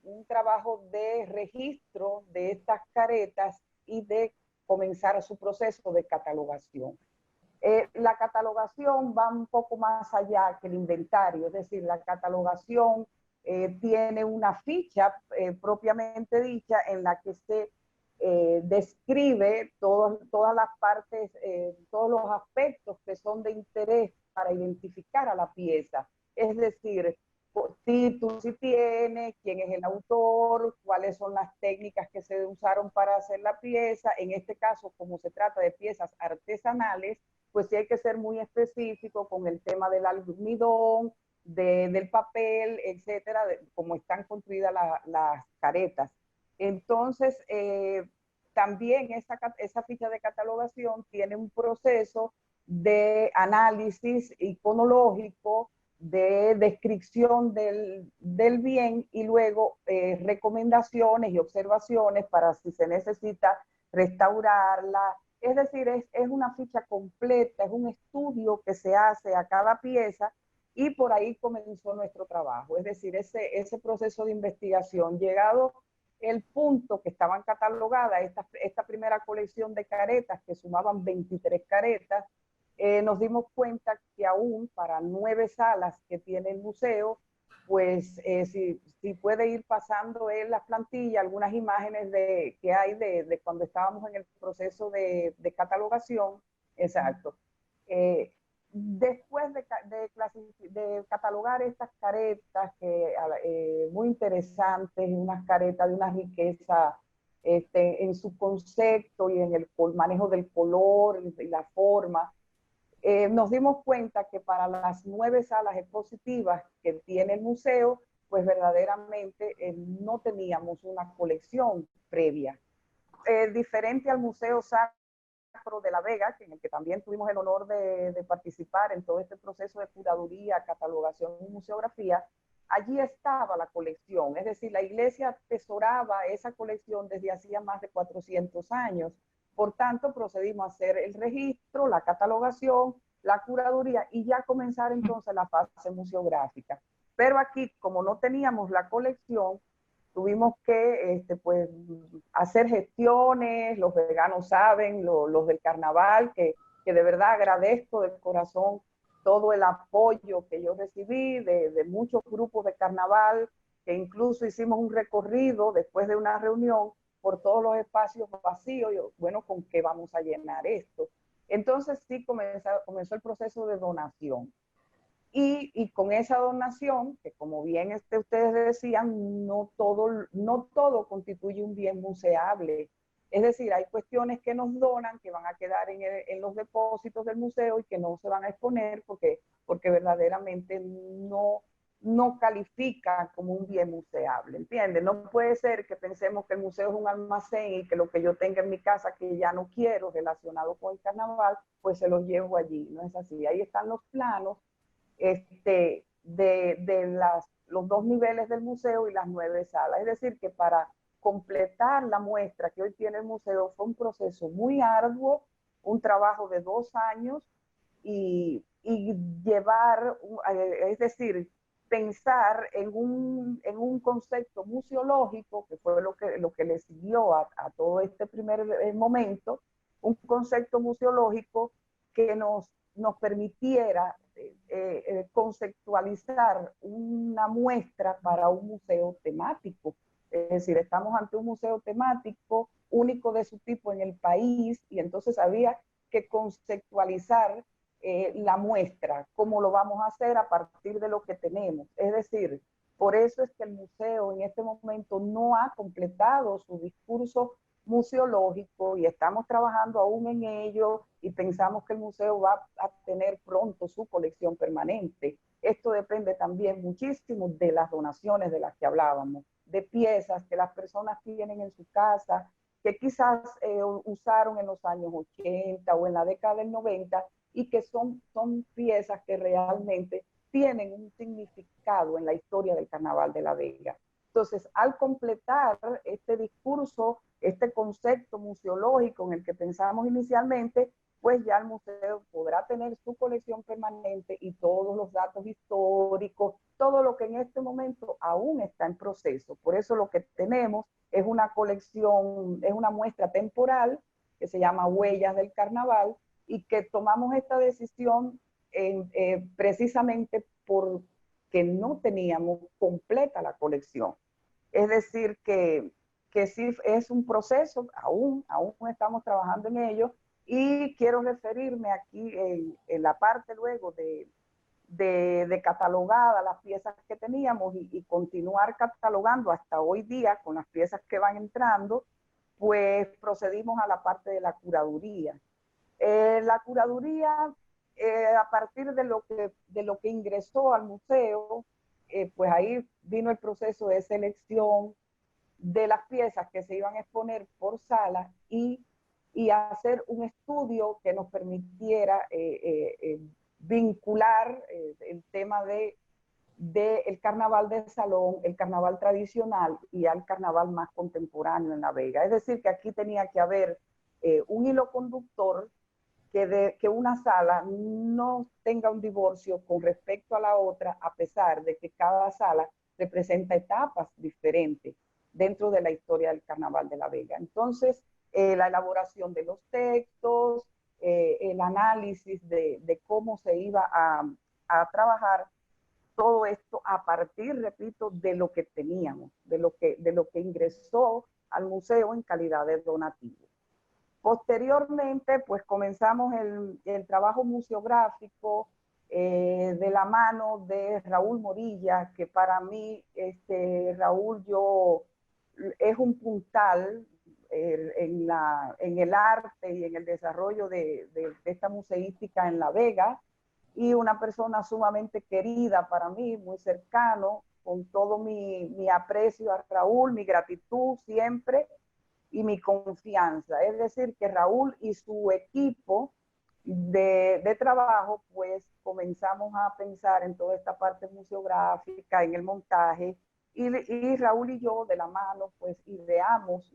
un trabajo de registro de estas caretas y de comenzar su proceso de catalogación. La catalogación va un poco más allá que el inventario, es decir, la catalogación tiene una ficha propiamente dicha en la que se describe todas las partes, todos los aspectos que son de interés para identificar a la pieza. Es decir, título si tiene, quién es el autor, cuáles son las técnicas que se usaron para hacer la pieza. En este caso, como se trata de piezas artesanales, pues sí hay que ser muy específico con el tema del almidón, del papel, etcétera, cómo están construidas las caretas. Entonces, también esa ficha de catalogación tiene un proceso de análisis iconológico, de descripción del bien y luego recomendaciones y observaciones para si se necesita restaurarla. Es decir, es una ficha completa, es un estudio que se hace a cada pieza y por ahí comenzó nuestro trabajo. Es decir, ese proceso de investigación, llegado el punto que estaban catalogadas esta primera colección de caretas, que sumaban 23 caretas, nos dimos cuenta que aún para 9 salas que tiene el museo, pues si puede ir pasando en las plantillas algunas imágenes que hay de cuando estábamos en el proceso de catalogación. Exacto. Después de catalogar estas caretas, muy interesantes, unas caretas de una riqueza en su concepto y en el manejo del color y la forma, nos dimos cuenta que para las 9 salas expositivas que tiene el museo, pues verdaderamente no teníamos una colección previa. Diferente al Museo Sacro de la Vega, en el que también tuvimos el honor de participar en todo este proceso de curaduría, catalogación y museografía, allí estaba la colección, es decir, la iglesia atesoraba esa colección desde hacía más de 400 años. Por tanto, procedimos a hacer el registro, la catalogación, la curaduría y ya comenzar entonces la fase museográfica. Pero aquí, como no teníamos la colección, tuvimos que pues, hacer gestiones, los veganos saben, los del carnaval, que de verdad agradezco de corazón todo el apoyo que yo recibí de muchos grupos de carnaval, que incluso hicimos un recorrido después de una reunión por todos los espacios vacíos. Yo, bueno, ¿con qué vamos a llenar esto? Entonces sí comenzó el proceso de donación. Y con esa donación, que como bien ustedes decían, no todo constituye un bien museable. Es decir, hay cuestiones que nos donan, que van a quedar en los depósitos del museo y que no se van a exponer porque verdaderamente no califica como un bien museable, ¿entiendes? No puede ser que pensemos que el museo es un almacén y que lo que yo tenga en mi casa que ya no quiero relacionado con el carnaval, pues se los llevo allí. No es así. Ahí están los planos los 2 niveles del museo y las 9 salas. Es decir, que para completar la muestra que hoy tiene el museo fue un proceso muy arduo, un trabajo de 2 años y llevar, es decir, pensar en un concepto museológico, que fue lo que le siguió a todo este primer momento, un concepto museológico que nos permitiera conceptualizar una muestra para un museo temático. Es decir, estamos ante un museo temático único de su tipo en el país y entonces había que conceptualizar la muestra, cómo lo vamos a hacer a partir de lo que tenemos. Es decir, por eso es que el museo en este momento no ha completado su discurso museológico y estamos trabajando aún en ello y pensamos que el museo va a tener pronto su colección permanente. Esto depende también muchísimo de las donaciones de las que hablábamos, de piezas que las personas tienen en su casa, que quizás usaron en los años 80 o en la década del 90 y que son piezas que realmente tienen un significado en la historia del Carnaval de la Vega. Entonces, al completar este discurso, este concepto museológico en el que pensamos inicialmente, pues ya el museo podrá tener su colección permanente y todos los datos históricos, todo lo que en este momento aún está en proceso. Por eso lo que tenemos es una colección, es una muestra temporal que se llama Huellas del Carnaval y que tomamos esta decisión precisamente porque no teníamos completa la colección. Es decir, que que sí es un proceso, aún estamos trabajando en ello, y quiero referirme aquí en la parte luego de catalogadas las piezas que teníamos y continuar catalogando hasta hoy día con las piezas que van entrando, pues procedimos a la parte de la curaduría. La curaduría, a partir de lo que ingresó al museo, pues ahí vino el proceso de selección de las piezas que se iban a exponer por sala y hacer un estudio que nos permitiera vincular el tema de el carnaval de salón, el carnaval tradicional y al carnaval más contemporáneo en La Vega. Es decir, que aquí tenía que haber un hilo conductor que una sala no tenga un divorcio con respecto a la otra, a pesar de que cada sala representa etapas diferentes dentro de la historia del Carnaval de La Vega. Entonces, la elaboración de los textos, el análisis de cómo se iba a trabajar todo esto a partir, repito, de lo que teníamos, de lo que ingresó al museo en calidad de donativo. Posteriormente, pues comenzamos el trabajo museográfico de la mano de Raúl Morilla, que para mí, Raúl, es un puntal en el arte y en el desarrollo de esta museística en La Vega, y una persona sumamente querida para mí, muy cercano, con todo mi aprecio a Raúl, mi gratitud siempre, y mi confianza. Es decir, que Raúl y su equipo de trabajo, pues comenzamos a pensar en toda esta parte museográfica, en el montaje, y Raúl y yo de la mano, pues ideamos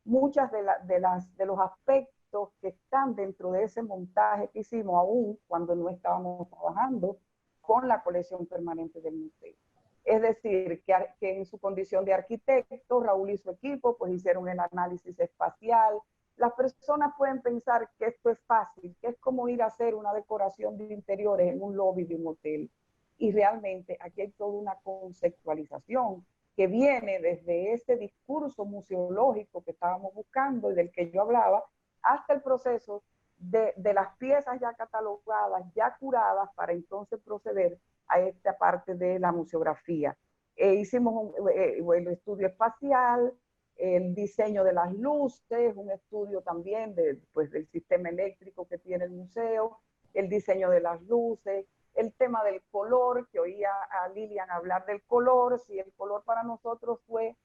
muchas de los aspectos que están dentro de ese montaje que hicimos aún cuando no estábamos trabajando con la colección permanente del museo. Es decir, que en su condición de arquitecto, Raúl y su equipo pues hicieron el análisis espacial. Las personas pueden pensar que esto es fácil, que es como ir a hacer una decoración de interiores en un lobby de un hotel. Y realmente aquí hay toda una conceptualización que viene desde ese discurso museológico que estábamos buscando y del que yo hablaba, hasta el proceso de las piezas ya catalogadas, ya curadas, para entonces proceder a esta parte de la museografía. Hicimos el estudio espacial, el diseño de las luces, un estudio también pues, del sistema eléctrico que tiene el museo, el diseño de las luces, el tema del color, que oía a Lilian hablar del color. Sí, el color para nosotros fue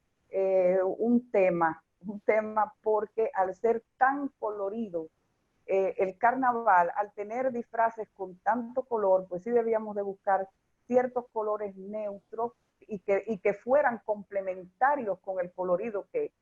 un tema porque al ser tan colorido, el carnaval, al tener disfraces con tanto color, pues sí debíamos de buscar ciertos colores neutros y que fueran complementarios con el colorido que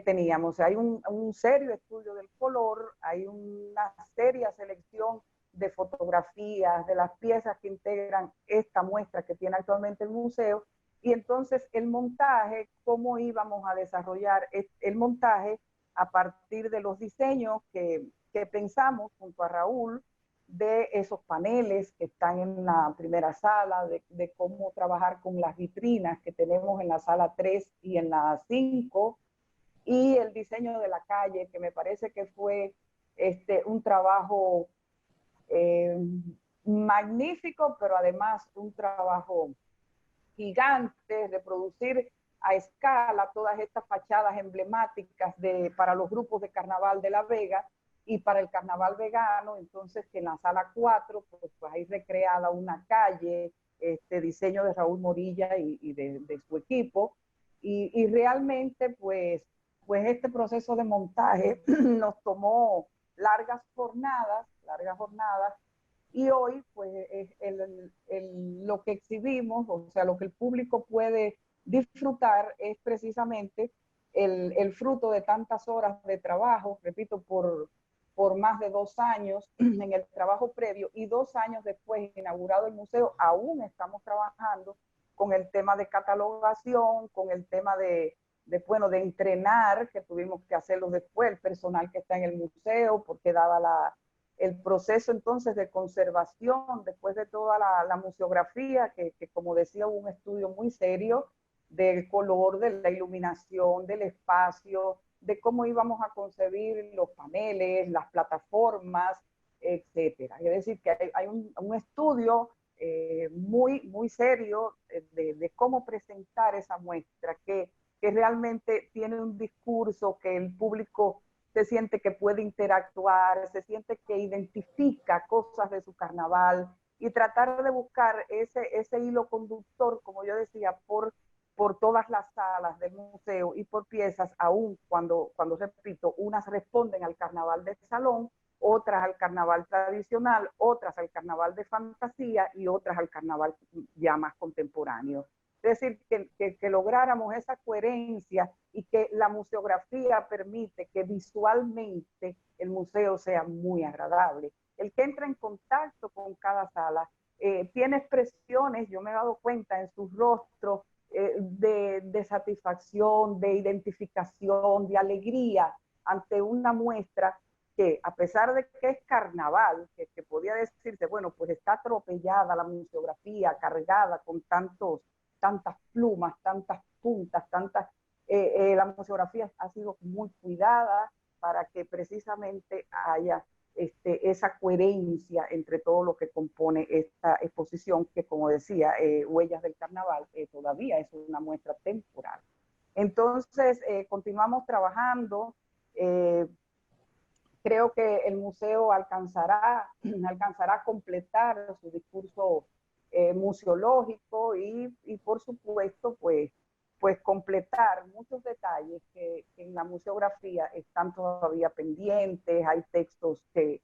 teníamos. O sea, hay un serio estudio del color, hay una seria selección de fotografías, de las piezas que integran esta muestra que tiene actualmente el museo, y entonces el montaje, cómo íbamos a desarrollar el montaje a partir de los diseños que pensamos junto a Raúl, de esos paneles que están en la primera sala, de cómo trabajar con las vitrinas que tenemos en la sala 3 y en la 5, y el diseño de la calle, que me parece que fue un trabajo eh, magnífico, pero además un trabajo gigante, reproducir a escala todas estas fachadas emblemáticas para los grupos de carnaval de La Vega y para el carnaval vegano. Entonces, que en la sala 4, pues hay recreada una calle, diseño de Raúl Morilla y de su equipo, y realmente, pues este proceso de montaje nos tomó largas jornadas, y hoy, pues, lo que exhibimos, o sea, lo que el público puede disfrutar es precisamente el fruto de tantas horas de trabajo, repito, por más de 2 años en el trabajo previo, y 2 años después inaugurado el museo, aún estamos trabajando con el tema de catalogación, con el tema de entrenar, que tuvimos que hacerlo después, el personal que está en el museo, porque dada el proceso entonces de conservación, después de toda la museografía, que como decía, hubo un estudio muy serio, del color, de la iluminación, del espacio, de cómo íbamos a concebir los paneles, las plataformas, etcétera. Es decir, que hay un estudio muy serio de cómo presentar esa muestra, que realmente tiene un discurso que el público se siente que puede interactuar, se siente que identifica cosas de su carnaval y tratar de buscar ese hilo conductor, como yo decía, por todas las salas del museo y por piezas, aún cuando repito, unas responden al carnaval de salón, otras al carnaval tradicional, otras al carnaval de fantasía y otras al carnaval ya más contemporáneo. Es decir, que lográramos esa coherencia y que la museografía permite que visualmente el museo sea muy agradable. El que entra en contacto con cada sala tiene expresiones, yo me he dado cuenta en sus rostros, de satisfacción, de identificación, de alegría ante una muestra que, a pesar de que es carnaval, que podía decirse, bueno, pues está atropellada la museografía, cargada con tantas plumas, tantas puntas, la museografía ha sido muy cuidada para que precisamente haya esa coherencia entre todo lo que compone esta exposición, que como decía, Huellas del Carnaval, todavía es una muestra temporal. Entonces, continuamos trabajando. Creo que el museo alcanzará a completar su discurso museológico y por supuesto, pues completar muchos detalles que en la museografía están todavía pendientes. Hay textos que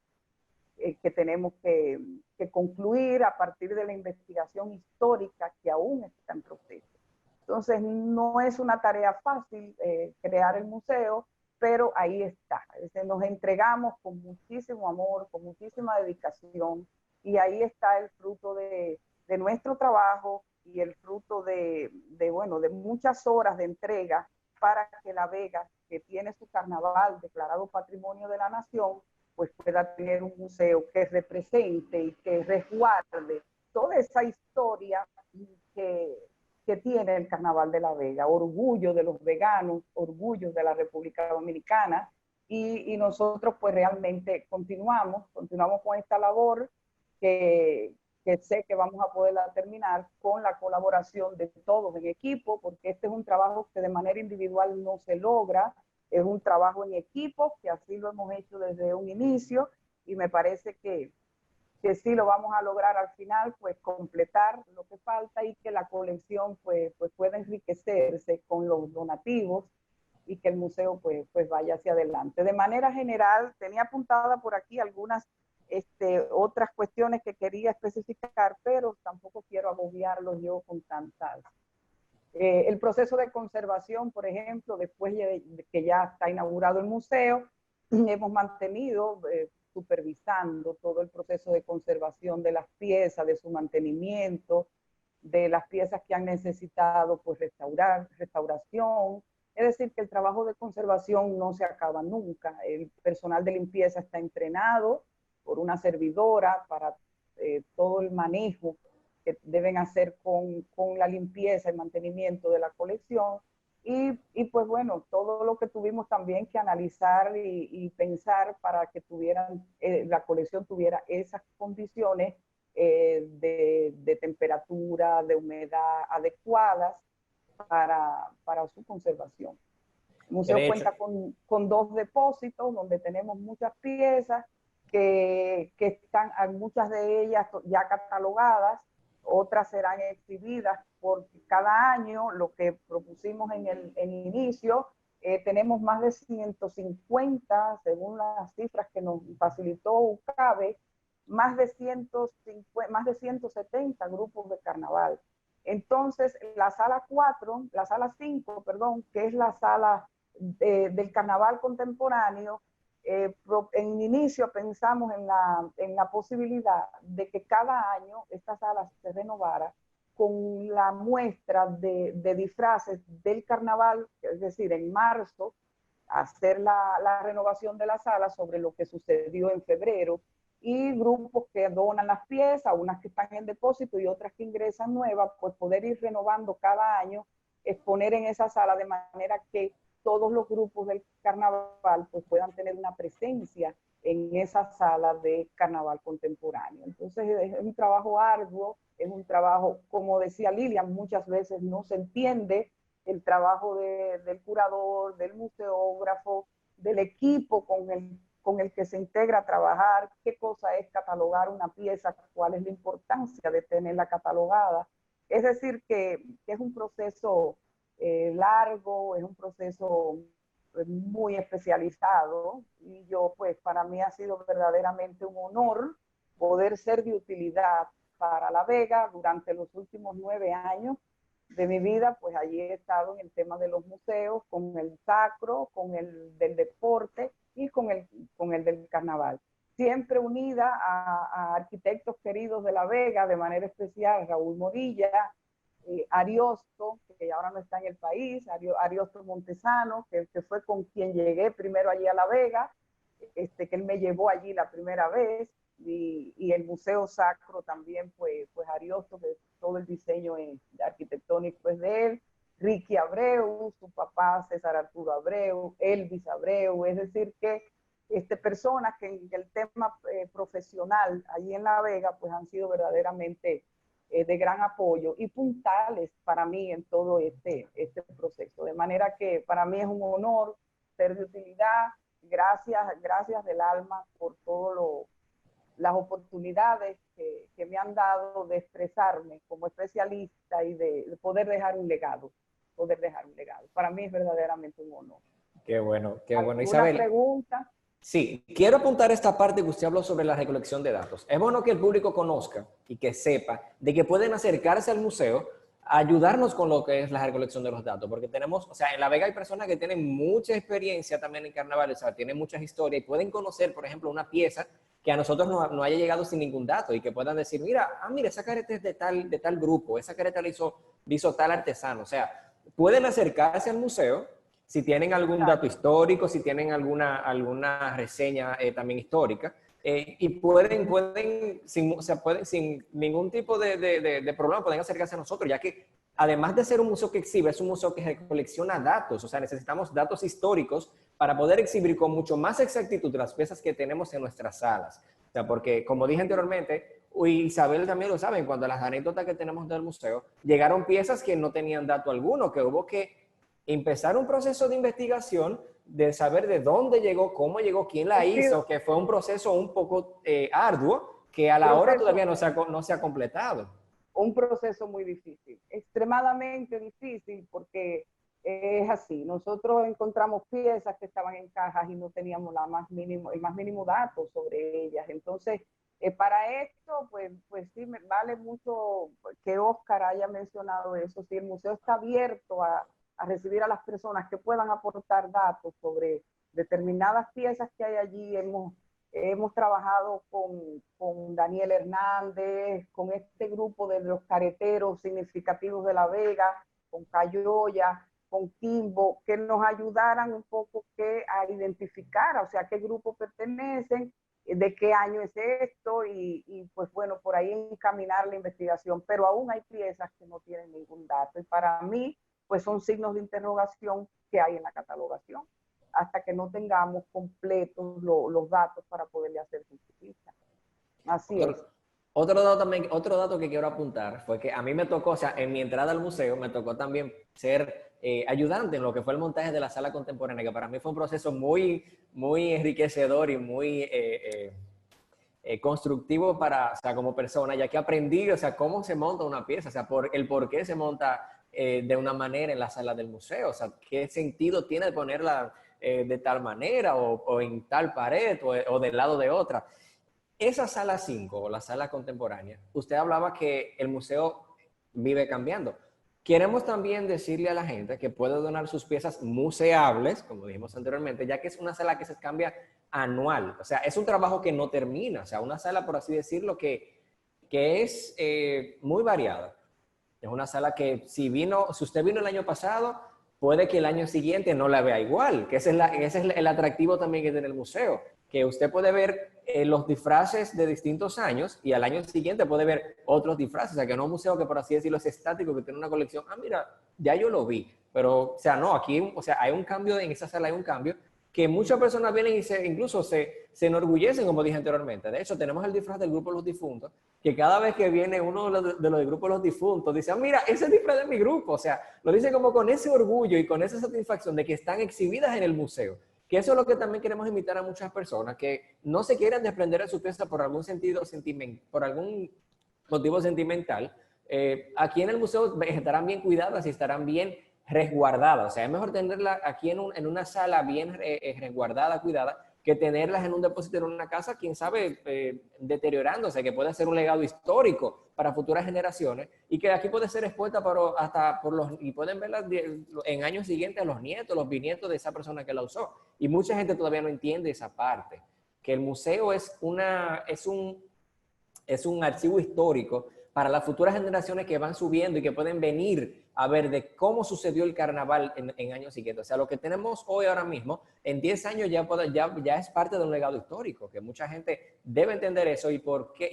tenemos que concluir a partir de la investigación histórica que aún está en proceso. Entonces, no es una tarea fácil crear el museo, pero ahí está. Nos entregamos con muchísimo amor, con muchísima dedicación, y ahí está el fruto de nuestro trabajo y el fruto de muchas horas de entrega para que La Vega, que tiene su carnaval declarado Patrimonio de la Nación, pues pueda tener un museo que represente y que resguarde toda esa historia que tiene el Carnaval de La Vega, orgullo de los veganos, orgullo de la República Dominicana, y nosotros pues realmente continuamos con esta labor que sé que vamos a poderla terminar con la colaboración de todos en equipo, porque este es un trabajo que de manera individual no se logra, es un trabajo en equipo, que así lo hemos hecho desde un inicio, y me parece que sí lo vamos a lograr al final, pues completar lo que falta y que la colección pues pueda enriquecerse con los donativos y que el museo pues vaya hacia adelante. De manera general, tenía apuntada por aquí algunas otras cuestiones que quería especificar, pero tampoco quiero agobiarlos yo con tantas. El proceso de conservación, por ejemplo, después de que ya está inaugurado el museo, hemos mantenido supervisando todo el proceso de conservación de las piezas, de su mantenimiento, de las piezas que han necesitado pues restauración. Es decir, que el trabajo de conservación no se acaba nunca. El personal de limpieza está entrenado por una servidora para todo el manejo que deben hacer con la limpieza y mantenimiento de la colección. Y pues bueno, todo lo que tuvimos también que analizar y pensar para que la colección tuviera esas condiciones de temperatura, de humedad adecuadas para su conservación. El museo cuenta con 2 depósitos donde tenemos muchas piezas que están, muchas de ellas ya catalogadas, otras serán exhibidas porque cada año, lo que propusimos en el inicio, tenemos más de 150, según las cifras que nos facilitó UCABE, más de 170 grupos de carnaval. Entonces, la sala 5, perdón, que es la sala del carnaval contemporáneo, en inicio pensamos en la posibilidad de que cada año esta sala se renovara con la muestra de disfraces del carnaval, es decir, en marzo, hacer la renovación de la sala sobre lo que sucedió en febrero, y grupos que donan las piezas, unas que están en depósito y otras que ingresan nuevas, pues poder ir renovando cada año exponer en esa sala de manera que todos los grupos del carnaval pues, puedan tener una presencia en esa sala de carnaval contemporáneo. Entonces es un trabajo arduo, es un trabajo, como decía Lilian, muchas veces no se entiende el trabajo del curador, del museógrafo, del equipo con el que se integra a trabajar, qué cosa es catalogar una pieza, cuál es la importancia de tenerla catalogada. Es decir, que es un proceso largo, es un proceso muy especializado y yo pues para mí ha sido verdaderamente un honor poder ser de utilidad para La Vega durante los últimos 9 años de mi vida, pues allí he estado en el tema de los museos, con el sacro, con el del deporte y con el del carnaval. Siempre unida a arquitectos queridos de La Vega, de manera especial Raúl Morilla, Ariosto, que ahora no está en el país, Ariosto Montesano, que fue con quien llegué primero allí a La Vega, que él me llevó allí la primera vez, y el Museo Sacro también, pues Ariosto, que todo el diseño arquitectónico es de él, Ricky Abreu, su papá César Arturo Abreu, Elvis Abreu, es decir que personas que en el tema profesional allí en La Vega pues han sido verdaderamente de gran apoyo y puntales para mí en todo este proceso. De manera que para mí es un honor ser de utilidad. Gracias del alma por todas las oportunidades que me han dado de expresarme como especialista y de poder dejar un legado. Para mí es verdaderamente un honor. Qué bueno, ¿Alguna Isabel. Pregunta? Sí, quiero apuntar esta parte que usted habló sobre la recolección de datos. Es bueno que el público conozca y que sepa de que pueden acercarse al museo a ayudarnos con lo que es la recolección de los datos, porque tenemos, o sea, en La Vega hay personas que tienen mucha experiencia también en carnaval, o sea, tienen muchas historias y pueden conocer, por ejemplo, una pieza que a nosotros no haya llegado sin ningún dato y que puedan decir, mira, esa careta es de tal grupo, esa careta la hizo tal artesano. O sea, pueden acercarse al museo si tienen algún dato histórico, si tienen alguna reseña también histórica, y pueden sin ningún tipo de problema, pueden acercarse a nosotros, ya que además de ser un museo que exhibe, es un museo que colecciona datos, o sea, necesitamos datos históricos para poder exhibir con mucho más exactitud las piezas que tenemos en nuestras salas. O sea, porque como dije anteriormente, Isabel también lo sabe, en cuanto a las anécdotas que tenemos del museo, llegaron piezas que no tenían dato alguno, que hubo que empezar un proceso de investigación de saber de dónde llegó, cómo llegó, quién la hizo, que fue un proceso un poco arduo que a la hora todavía no se ha completado. Un proceso muy difícil, extremadamente difícil, porque es así. Nosotros encontramos piezas que estaban en cajas y no teníamos el más mínimo dato sobre ellas. Entonces, para esto, pues sí, me vale mucho que Óscar haya mencionado eso. Si el museo está abierto a recibir a las personas que puedan aportar datos sobre determinadas piezas que hay allí. Hemos trabajado con Daniel Hernández, con este grupo de los careteros significativos de La Vega, con Cayoya, con Kimbo, que nos ayudaran un poco a identificar, o sea, a qué grupo pertenecen, de qué año es esto, y pues bueno, por ahí encaminar la investigación, pero aún hay piezas que no tienen ningún dato, y para mí, pues son signos de interrogación que hay en la catalogación, hasta que no tengamos completos los datos para poderle hacer justicia. Así es. Otro dato que quiero apuntar fue que a mí me tocó, o sea, en mi entrada al museo me tocó también ser ayudante en lo que fue el montaje de la sala contemporánea, que para mí fue un proceso muy, muy enriquecedor y muy constructivo para, o sea, como persona, ya que aprendí, o sea, cómo se monta una pieza, o sea, el por qué se monta de una manera en la sala del museo, o sea, qué sentido tiene ponerla de tal manera o en tal pared o del lado de otra. Esa sala 5 o la sala contemporánea, usted hablaba que el museo vive cambiando. Queremos también decirle a la gente que puede donar sus piezas museables, como dijimos anteriormente, ya que es una sala que se cambia anual. O sea, es un trabajo que no termina. O sea, una sala, por así decirlo, que es muy variada. Es una sala que si usted vino el año pasado, puede que el año siguiente no la vea igual, que ese es el atractivo también que tiene el museo, que usted puede ver los disfraces de distintos años y al año siguiente puede ver otros disfraces, o sea que no es un museo que por así decirlo es estático, que tiene una colección, mira, ya yo lo vi. Pero, o sea, no, aquí, o sea, hay un cambio, en esa sala hay un cambio, que muchas personas vienen y incluso se enorgullecen, como dije anteriormente. De hecho, tenemos el disfraz del grupo Los Difuntos, que cada vez que viene uno de los del grupo Los Difuntos, dice, mira, ese es el disfraz de mi grupo. O sea, lo dice como con ese orgullo y con esa satisfacción de que están exhibidas en el museo. Que eso es lo que también queremos invitar a muchas personas, que no se quieran desprender de su pieza por algún por algún motivo sentimental. Aquí en el museo estarán bien cuidadas y estarán bien resguardadas. O sea, es mejor tenerla aquí en una sala bien resguardada, cuidada, que tenerlas en un depósito en una casa, quién sabe, deteriorándose, que puede ser un legado histórico para futuras generaciones y que aquí puede ser expuesta y pueden verla en años siguientes los nietos, los bisnietos de esa persona que la usó. Y mucha gente todavía no entiende esa parte, que el museo es un archivo histórico para las futuras generaciones que van subiendo y que pueden venir a ver de cómo sucedió el carnaval en años siguientes. O sea, lo que tenemos hoy ahora mismo, en 10 años ya es parte de un legado histórico, que mucha gente debe entender eso y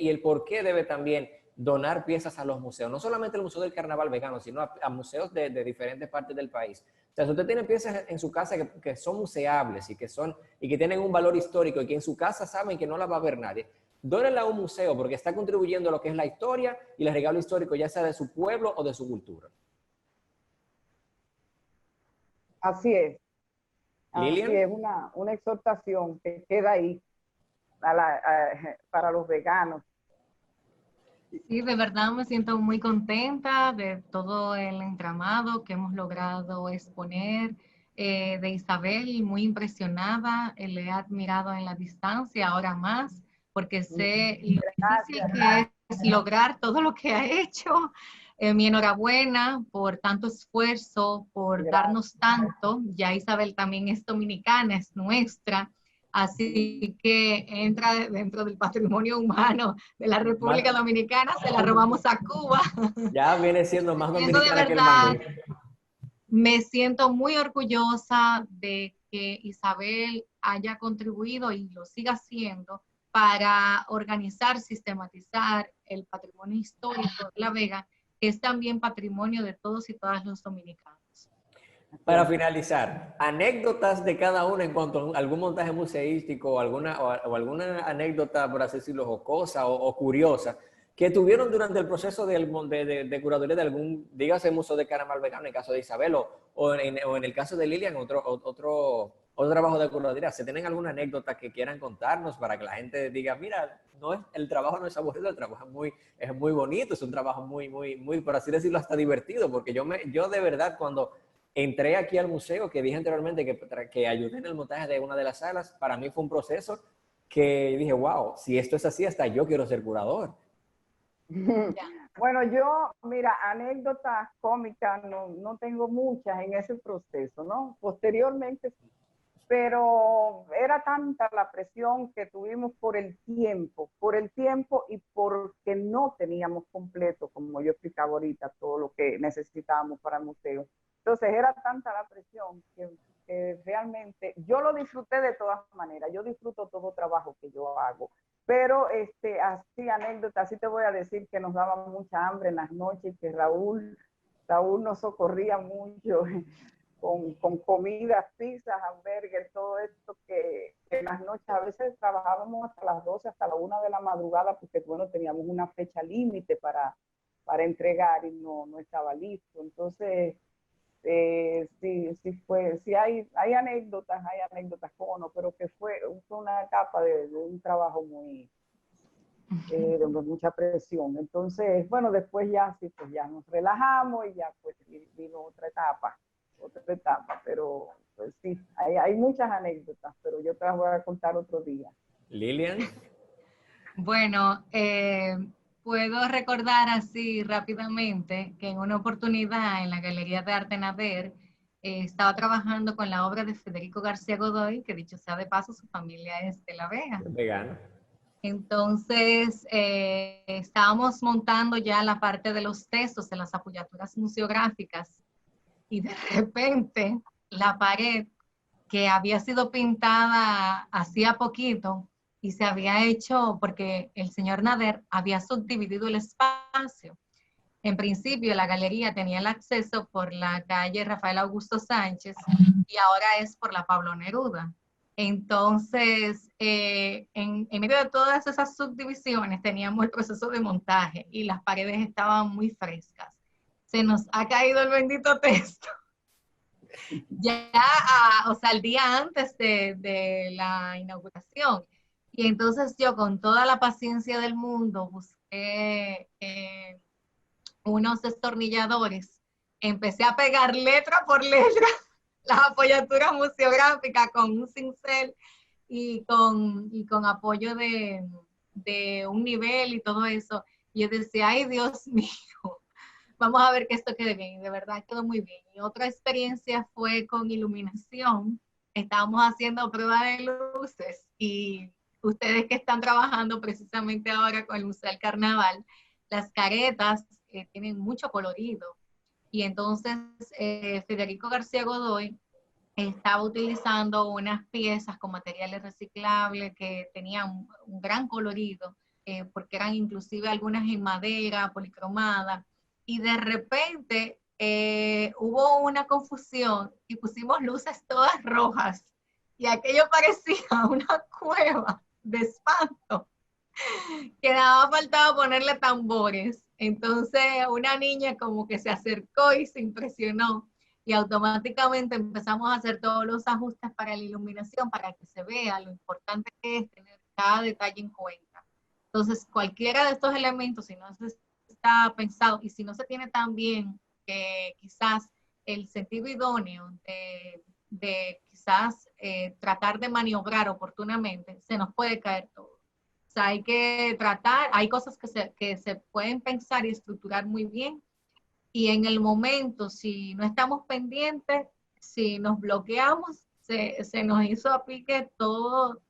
el por qué debe también donar piezas a los museos. No solamente el Museo del Carnaval Vegano, sino a museos de diferentes partes del país. O sea, si usted tiene piezas en su casa que son museables y que tienen un valor histórico y que en su casa saben que no las va a ver nadie, dónenla a un museo porque está contribuyendo a lo que es la historia y el regalo histórico, ya sea de su pueblo o de su cultura. Así es. Lilian. Así es, una exhortación que queda ahí para los veganos. Sí, de verdad me siento muy contenta de todo el entramado que hemos logrado exponer, de Isabel, muy impresionada, le he admirado en la distancia, ahora más, porque sé lo difícil que es lograr todo lo que ha hecho. Mi enhorabuena por tanto esfuerzo, por darnos tanto. Ya Isabel también es dominicana, es nuestra. Así que entra dentro del patrimonio humano de la República Dominicana, se la robamos a Cuba. Ya viene siendo más Eso de dominicana que el verdad, mango. me siento muy orgullosa de que Isabel haya contribuido y lo siga haciendo para organizar, sistematizar el patrimonio histórico de La Vega, que es también patrimonio de todos y todas los dominicanos. Para finalizar, anécdotas de cada uno en cuanto a algún montaje museístico o alguna anécdota, por así decirlo, jocosa o curiosa, que tuvieron durante el proceso de curaduría de algún, dígase, museo de carnaval vegano, en el caso de Isabel, o en el caso de Lilian, otro trabajo de curaduría. ¿Se tienen alguna anécdota que quieran contarnos para que la gente diga, mira, el trabajo no es aburrido, el trabajo es muy bonito, es un trabajo muy, por así decirlo, hasta divertido, porque yo de verdad cuando entré aquí al museo, que dije anteriormente que ayudé en el montaje de una de las salas, para mí fue un proceso que dije, wow, si esto es así, hasta yo quiero ser curador. Bueno, mira, anécdotas cómicas no tengo muchas en ese proceso, ¿no? Posteriormente, pero era tanta la presión que tuvimos por el tiempo y porque no teníamos completo, como yo explicaba ahorita, todo lo que necesitábamos para el museo. Entonces era tanta la presión que realmente yo lo disfruté de todas maneras. Yo disfruto todo trabajo que yo hago. Pero así anécdotas, así te voy a decir que nos daba mucha hambre en las noches, que Raúl nos socorría mucho con comidas, pizzas, hamburgues, todo esto que en las noches a veces trabajábamos hasta las 12, hasta la 1 de la madrugada, porque bueno, teníamos una fecha límite para entregar y no estaba listo. Entonces, sí hay anécdotas, cómo no, pero que fue una etapa de un trabajo de mucha presión. Entonces, bueno, después ya sí, pues ya nos relajamos y ya pues vino otra etapa, pero pues sí, hay muchas anécdotas, pero yo te las voy a contar otro día. Lilian. Bueno, puedo recordar así rápidamente que en una oportunidad en la Galería de Arte Nader estaba trabajando con la obra de Federico García Godoy, que dicho sea de paso, su familia es de La Vega. Vegano. Entonces, estábamos montando ya la parte de los textos de las apoyaturas museográficas y de repente la pared que había sido pintada hacía poquito y se había hecho porque el señor Nader había subdividido el espacio. En principio, la galería tenía el acceso por la calle Rafael Augusto Sánchez y ahora es por la Pablo Neruda. Entonces, en medio de todas esas subdivisiones teníamos el proceso de montaje y las paredes estaban muy frescas. Se nos ha caído el bendito texto. Ya, o sea, el día antes de la inauguración. Y entonces yo, con toda la paciencia del mundo, busqué unos destornilladores, empecé a pegar letra por letra las apoyaturas museográficas con un cincel y con apoyo de un nivel y todo eso. Y yo decía, ay Dios mío, vamos a ver que esto quede bien. Y de verdad quedó muy bien. Y otra experiencia fue con iluminación. Estábamos haciendo prueba de luces y ustedes que están trabajando precisamente ahora con el Museo del Carnaval, las caretas tienen mucho colorido. Y entonces Federico García Godoy estaba utilizando unas piezas con materiales reciclables que tenían un gran colorido, porque eran inclusive algunas en madera, policromada, y de repente hubo una confusión y pusimos luces todas rojas, y aquello parecía una cueva de espanto, que nada faltaba ponerle tambores. Entonces una niña como que se acercó y se impresionó y automáticamente empezamos a hacer todos los ajustes para la iluminación para que se vea lo importante que es tener cada detalle en cuenta. Entonces cualquiera de estos elementos, si no se está pensado y si no se tiene también quizás el sentido idóneo de quizás tratar de maniobrar oportunamente, se nos puede caer todo. O sea, hay que tratar, hay cosas que se pueden pensar y estructurar muy bien, y en el momento, si no estamos pendientes, si nos bloqueamos, se nos hizo a pique todo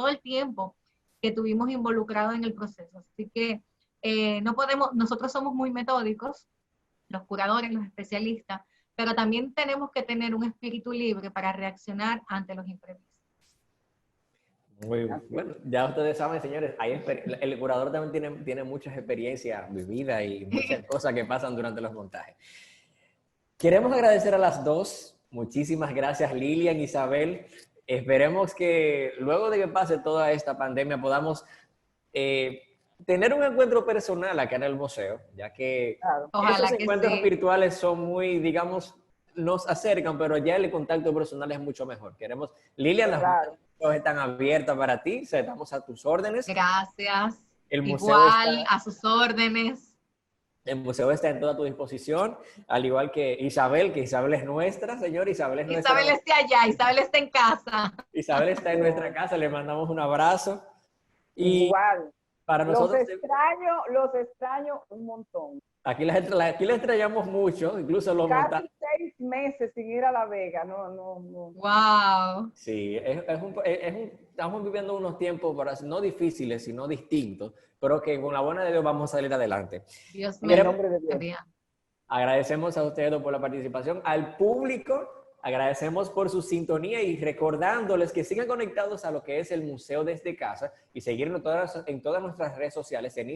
el tiempo que tuvimos involucrado en el proceso. Así que no podemos, nosotros somos muy metódicos, los curadores, los especialistas, pero también tenemos que tener un espíritu libre para reaccionar ante los imprevistos. Muy bueno, ya ustedes saben, señores, el curador también tiene muchas experiencias vividas y muchas cosas que pasan durante los montajes. Queremos agradecer a las dos. Muchísimas gracias, Lilian, Isabel. Esperemos que luego de que pase toda esta pandemia podamos tener un encuentro personal acá en el museo, ya que esos encuentros virtuales son muy, digamos, nos acercan, pero ya el contacto personal es mucho mejor. Queremos, Lilian, las están abiertas para ti, estamos a tus órdenes. Gracias. El museo igual, a sus órdenes. El museo está en toda tu disposición, al igual que Isabel es nuestra, señor. Isabel es nuestra. Isabel está allá, Isabel está en casa. Isabel está en nuestra casa, le mandamos un abrazo. Y igual. Para nosotros, los extraño un montón. Aquí la extrañamos mucho, incluso los montajes. Casi 6 meses sin ir a La Vega, no. Wow. Sí, estamos viviendo unos tiempos no difíciles, sino distintos, pero que con la buena de Dios vamos a salir adelante. Dios mío, en nombre de Dios. Agradecemos a ustedes por la participación, al público, agradecemos por su sintonía y recordándoles que sigan conectados a lo que es el Museo desde Casa y seguirnos en todas nuestras redes sociales. En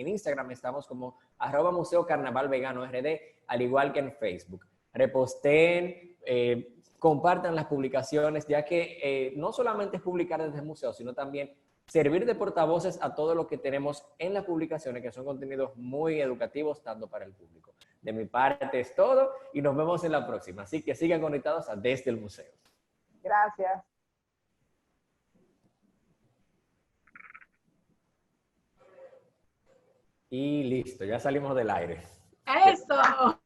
Instagram estamos como @Museo Carnaval Vegano RD, al igual que en Facebook. Reposteen, compartan las publicaciones, ya que no solamente es publicar desde el museo, sino también servir de portavoces a todo lo que tenemos en las publicaciones, que son contenidos muy educativos, tanto para el público. De mi parte es todo y nos vemos en la próxima. Así que sigan conectados a Desde el Museo. Gracias. Y listo, ya salimos del aire. ¡Eso!